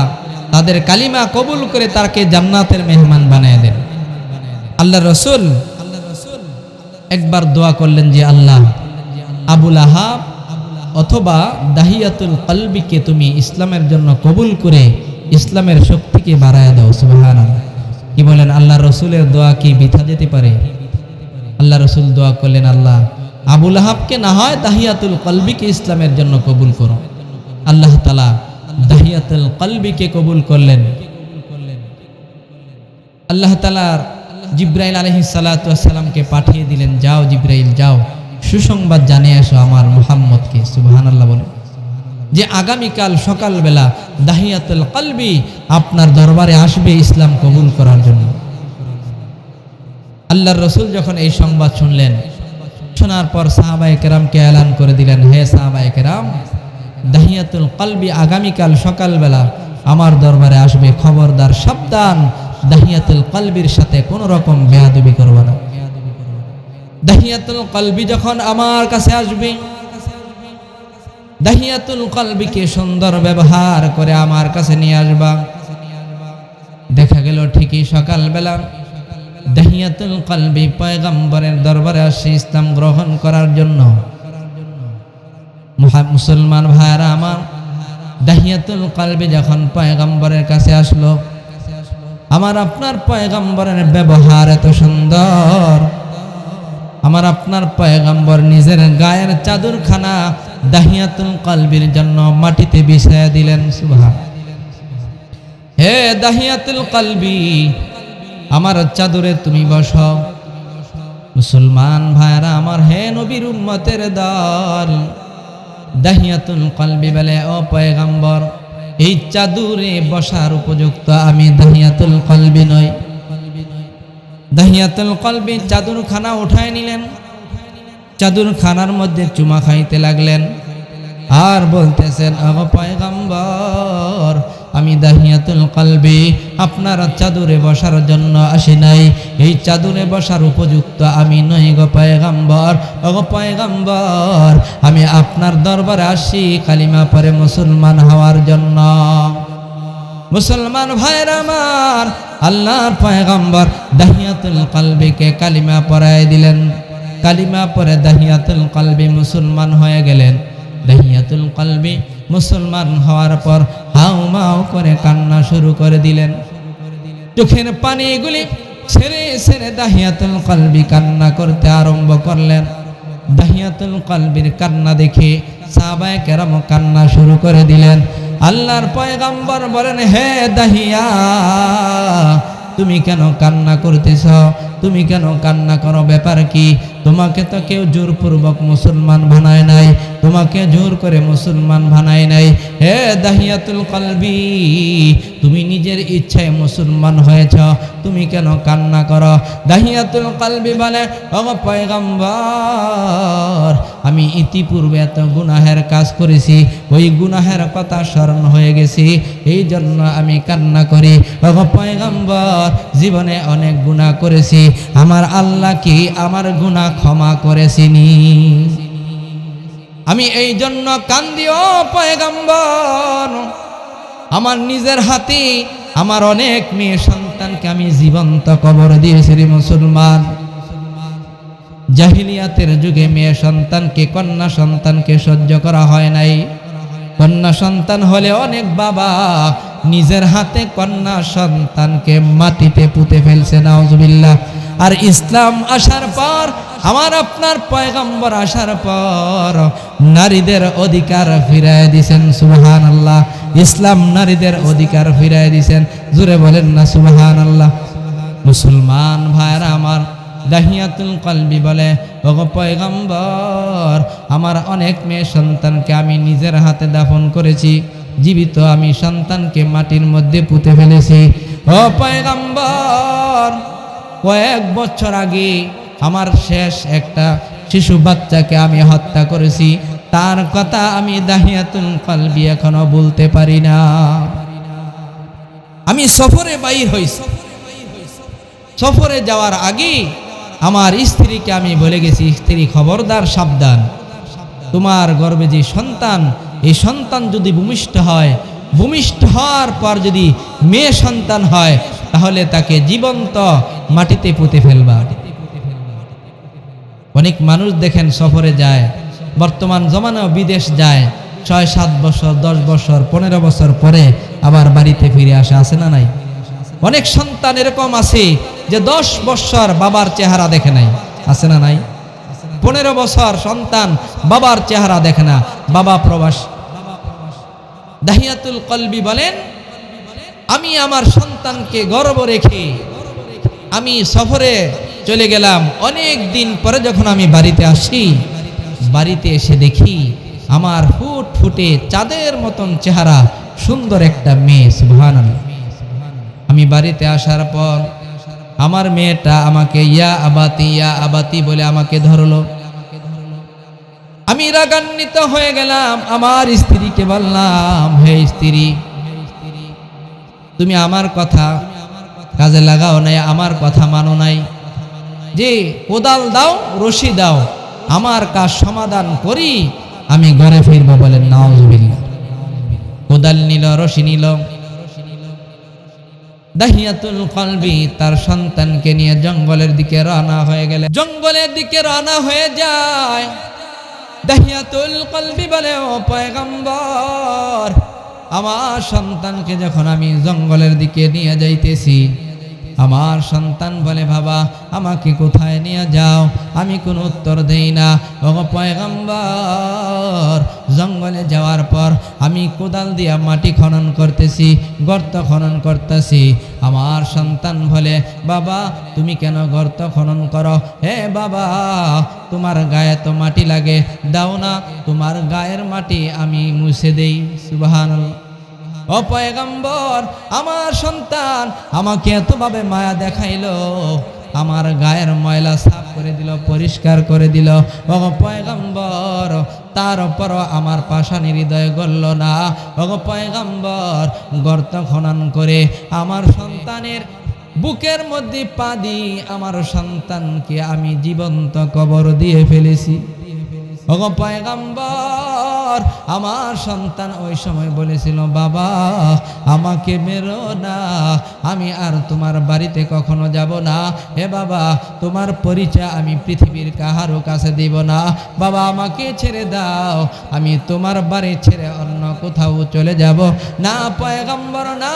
তাদের কালিমা কবুল করে তাকে জান্নাতের মেহমান বানায় দেন। আল্লাহ রাসূল একবার দোয়া করলেন যে, আল্লাহ, আবু লাহাব অথবা দাহিয়াতুল কলবিকে তুমি ইসলামের জন্য কবুল করে ইসলামের শক্তিকে বাড়ায় দাও। সুবহানাল্লাহ। কি বলেন? আল্লাহ রাসূলের দোয়া কি বৃথা যেতে পারে? আল্লাহ রাসূল দোয়া করলেন, আল্লাহ, আবু লাহাবকে না হয় দাহিয়াতুল কলবিকে ইসলামের জন্য কবুল করো। আল্লাহ তাআলা দাহিয়াতুল কলবিকে কবুল করলেন। আল্লাহ তাআলা জিবরাইল আলাইহিস সালাতু ওয়াস সালামকে পাঠিয়ে দিলেন, যাও জিবরাইল যাও, সুসংবাদ জানিয়ে এসো আমার মুহাম্মদকে, সুবহানাল্লাহ বলে, যে আগামীকাল সকালবেলা দাহিয়াতুল কলবি আপনার দরবারে আসবে ইসলাম কবুল করার জন্য। আল্লাহর রাসূল যখন এই সংবাদ শুনলেন, শোনার পর সাহাবায়ে কেরামকে এলান করে দিলেন, হে সাহাবায়ে কেরাম, দাহিয়াতুল কলবি আগামীকাল সকালবেলা আমার দরবারে আসবে, খবরদার, সাবধান, দাহিয়াতুল কলবির সাথে কোনো রকম বেয়াদবি করবে না। দাহিয়াতুল কলবি যখন আমার কাছে আসবে, দাহিয়াতুল কলবিকে সুন্দর ব্যবহার করে আমার কাছে নিয়ে আসবা। দেখা গেল ঠিকই সকালবেলা দাহিয়াতুল কলবি পয়গম্বরের দরবারে আসে ইসলাম গ্রহণ করার জন্য। মুসলমান ভাইরা আমার, দাহিয়াতুল কলবি যখন পয়গম্বরের কাছে আসলো, আমার আপনার পয়গম্বরের ব্যবহার এত সুন্দর, আমার আপনার পয়গম্বর নিজের গায়ের চাদরখানা দাহিয়াতুল কলবির জন্য মাটিতে বিছায়া দিলেন। সুবহান। হে দাহিয়াতুল কলবি, আমার চাদরে তুমি বসো। মুসলমান ভাইরা আমার, হে নবীর উম্মতের দল, দাহিয়াতুল কলবি বলে, ও পয়গম্বর, এই চাদরে বসার উপযুক্ত আমি দাহিয়াতুল কলবি নই। দাহিয়াতুল কলবি চাদরখানা উঠায় নিলেন, চাদরখানার মধ্যে চুমা খাইতে লাগলেন আর বলতেছেন, ও পয়গম্বর, আমি দাহিয়াতুল কলবি আপনার চাদরে বসার জন্য আসি নাই, এই চাদরে বসার উপযুক্ত আমি নই গো পয়গম্বর। ও পয়গম্বর, আমি আপনার দরবারে আসি কালিমা পড়ে মুসলমান হওয়ার জন্য। মুসলমান ভাইরা আমার, আল্লাহর পয়গম্বর দাহিয়াতুল কলবিকে কালিমা পড়ায় দিলেন। কালিমা পড়ে দাহিয়াতুল কলবি মুসলমান হয়ে গেলেন। দাহিয়াতুল কলবি মুসলমান হওয়ার পর হাউমাউ করে কান্না শুরু করে দিলেন। চোখের পানিগুলি ছেড়ে ছেড়ে দাহিয়াতুল কলবি কান্না করতে আরম্ভ করলেন। দাহিয়াতুল কলবির কান্না দেখে সাহাবায়ে কেরাম কান্না শুরু করে দিলেন। আল্লাহর পয়গম্বর বলেন, হে দাহিয়া, তুমি কেন কান্না করতেছ? তুমি কেন কান্না করো? ব্যাপার কি? তোমাকে তো কেউ জোরপূর্বক মুসলমান বানায় নাই, তোমাকে জোর করে মুসলমান বানায় নাই। হে দাহিয়াতুল কলবি, তুমি নিজের ইচ্ছায় মুসলমান হয়েছ, তুমি কেন কান্না করো? দাহিয়াতুল কলবি বলে, ও পয়গম্বর, আমি ইতিপূর্বে এত গুনাহের কাজ করেছি, ওই গুনাহের কথা স্মরণ হয়ে গেছি, এই জন্য আমি কান্না করি। ও পয়গম্বর, জীবনে অনেক গুনাহ করেছি, আমার আল্লাহ কি আমার গুনাহ ক্ষমা করেছিনি? আমি এই জন্য কান্দি। ও পয়গম্বর, আমার নিজের হাতে আমার অনেক মেয়ে সন্তানকে আমি জীবন্ত কবর দিয়েছি রে মুসলমান। জাহিলিয়াতের যুগে মেয়ে সন্তানকে, কন্যা সন্তানকে সহ্য করা হয় নাই। কন্যা সন্তান হলে অনেক বাবা নিজের হাতে কন্যা সন্তানকে মাটিতে পুঁতে ফেলছে, নাউজুবিল্লাহ। আর ইসলাম আসার পর, আমার আপনার পয়গম্বর আসার পর নারীদের অধিকার ফিরায় দিয়েছেন, সুবহানাল্লাহ। ইসলাম নারীদের অধিকার ফিরায় দিয়েছেন, জোরে বলেন না সুবহানাল্লাহ। মুসলমান ভাইরা আমার, দাহিয়াতুল কলবি বলে, ও পয়গম্বর, আমার অনেক মেয়ে সন্তানকে আমি নিজের হাতে দাফন করেছি, জীবিত আমি সন্তানকে মাটির মধ্যে পুঁতে ফেলেছি। ও পয়গম্বর, কয়েক বছর আগে আমার শেষ একটা শিশু বাচ্চাকে আমি হত্যা করেছি, তার কথা আমি দাহিয়াতুল কলবি এখনো বলতে পারি না। আমি সফরে বাইর হইছি, সফরে যাওয়ার আগে আমার স্ত্রীকে আমি বলে গেছি, স্ত্রী খবরদার, সাবধান, তোমার গর্ভে যে সন্তান, এই সন্তান যদি ভূমিষ্ঠ হয়, ভূমিষ্ঠ হওয়ার পর যদি মেয়ে সন্তান হয়, তাহলে তাকে জীবন্ত মাটিতে পুঁতে ফেলবা। অনেক মানুষ দেখেন সফরে যায়, বর্তমান জমানাও বিদেশ যায়, 6-7 বছর, 10 বছর, 15 বছর পরে আবার বাড়িতে ফিরে আসে, আছে না নাই? অনেক সন্তান এরকম আছে যে 10 বছর বাবার চেহারা দেখে নাই, আছে না নাই? 15 বছর সন্তান বাবার চেহারা দেখে না, বাবা প্রবাস। দাহিয়াতুল কলবি বলেন, আমি আমার সন্তানকে গর্ব রেখে আমি সফরে চলে গেলাম। অনেক দিন পরে যখন আমি বাড়িতে আসি, বাড়িতে এসে দেখি আমার ফুটফুটে চাঁদের মতন চেহারা সুন্দর একটা মেয়ে। সুবহানাল্লাহ। আমি বাড়িতে আসার পর আমার মেয়েটা আমাকে ইয়া আবাতি বলে আমাকে ধরলো। আমি রাগান্বিত হয়ে গেলাম। আমার স্ত্রীকে বললাম, হে স্ত্রী, তুমি আমার কথা কাজে লাগাও নাই, আমার কথা মানো নাই, যে কোদাল দাও, রশি দাও, আমার কাজ সমাধান করি আমি ঘরে ফিরবো। বলেন নাউজুবিল্লাহ। কোদাল নিল, রশি নিল। দাহিয়াতুল কলবি তার সন্তানকে নিয়ে জঙ্গলের দিকে রওনা হয়ে গেলে, জঙ্গলের দিকে রওনা হয়ে যায়। দাহিয়াতুল কলবি বলে, ও পয়গম্বর, আমার সন্তানকে যখন আমি জঙ্গলের দিকে নিয়ে যাইতেছি, আমার সন্তান বলে, বাবা আমাকে কোথায় নিয়ে যাও? আমি কোনো উত্তর দেই না। ও পয়গম্বর, জঙ্গলে যাওয়ার পর আমি কোদাল দিয়া মাটি খনন করতেছি, গর্ত খনন করতেছি। আমার সন্তান বলে, বাবা তুমি কেন গর্ত খনন করো? হে বাবা, তোমার গায়ে তো মাটি লাগে, দাও না, তোমার গায়ের মাটি আমি মুছে দেই। সুবহানাল্লাহ। ও পয়গম্বর, আমার সন্তান আমাকে এতভাবে মায়া দেখাইলো, আমার গায়ের ময়লা সাফ করে দিল, পরিষ্কার করে দিল। ও পয়গম্বর, তারপর আমার পাষাণী হৃদয় গলল না। ও পয়গম্বর, গর্ত খনন করে আমার সন্তানের বুকের মধ্যে পা দিয়ে আমার সন্তানকে আমি জীবন্ত কবর দিয়ে ফেলেছি। ও পয়গম্বর, আমার সন্তান ওই সময় বলেছিল, বাবা আমাকে মেরো না, আমি আর তোমার বাড়িতে কখনো যাব না। হে বাবা, তোমার পরিচয় আমি পৃথিবীর কাহারও কাছে দিব না। বাবা আমাকে ছেড়ে দাও, আমি তোমার বাড়ি ছেড়ে অন্য কোথাও চলে যাব না। পয়গম্বর না,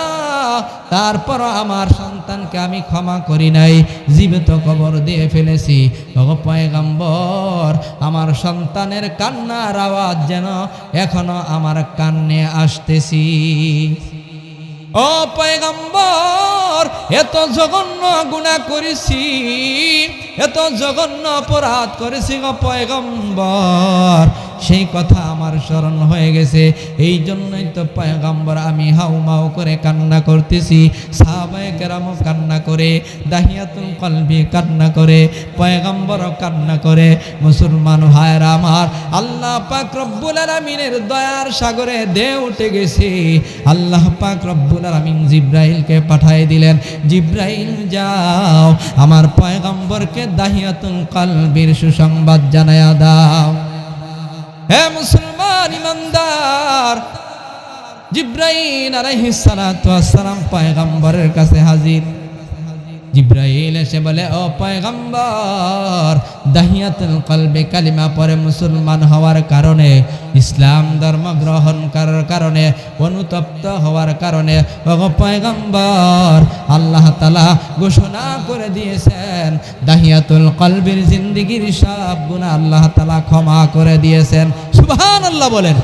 তারপর আমার সন্তানকে আমি ক্ষমা করি নাই, জীবিত কবর দিয়ে ফেলেছি। ও পয়গম্বর, আমার সন্তানের কান্নার আওয়াজ যেন এখনো আমার কানে আসতেছি। ও পয়গম্বর, এত জঘন্য গুনাহ করেছি, এত জঘন্য অপরাধ করেছি গো পয়গম্বর, সেই কথা আমার স্মরণ হয়ে গেছে। এই জন্যই তো পয়গম্বর আমি হাউমাউ করে কান্না করতেছি, সাহাবায়ে কেরাম কান্না করে, দাহিয়াতুল কলবি কান্না করে, পয়গম্বরও কান্না করে। মুসলমান ভাইরা আমার, আল্লাহ পাক রব্বুল আলামিনের দয়ার সাগরে ঢেউ উঠে গেছে। আল্লাহ পাক রব্বুল আলামিন জিব্রাইলকে পাঠিয়ে দিলেন, জিব্রাইল যাও আমার পয়গম্বরকে দাহিয়াতুল কলবির সুসংবাদ জানায়া দাও। হে মুসলমান ইমানদার, জিব্রাইল আলাইহিস সালাতু ওয়াস সালাম পয়গম্বরের কাছে হাজির। জিব্রাইল এসে বলে, ও পয়গম্বর, দাহিয়াতুল কলবে কালিমা পরে মুসলমান হওয়ার কারণে, ইসলাম ধর্ম গ্রহণ করার কারণে, অনুতপ্ত হওয়ার কারণে, ও পয়গম্বর, আল্লাহ তাআলা ঘোষণা করে দিয়েছেন দাহিয়াতুল কলবের জিন্দেগীর সব গুনাহ আল্লাহ তাআলা ক্ষমা করে দিয়েছেন। সুবহানাল্লাহ বলেন।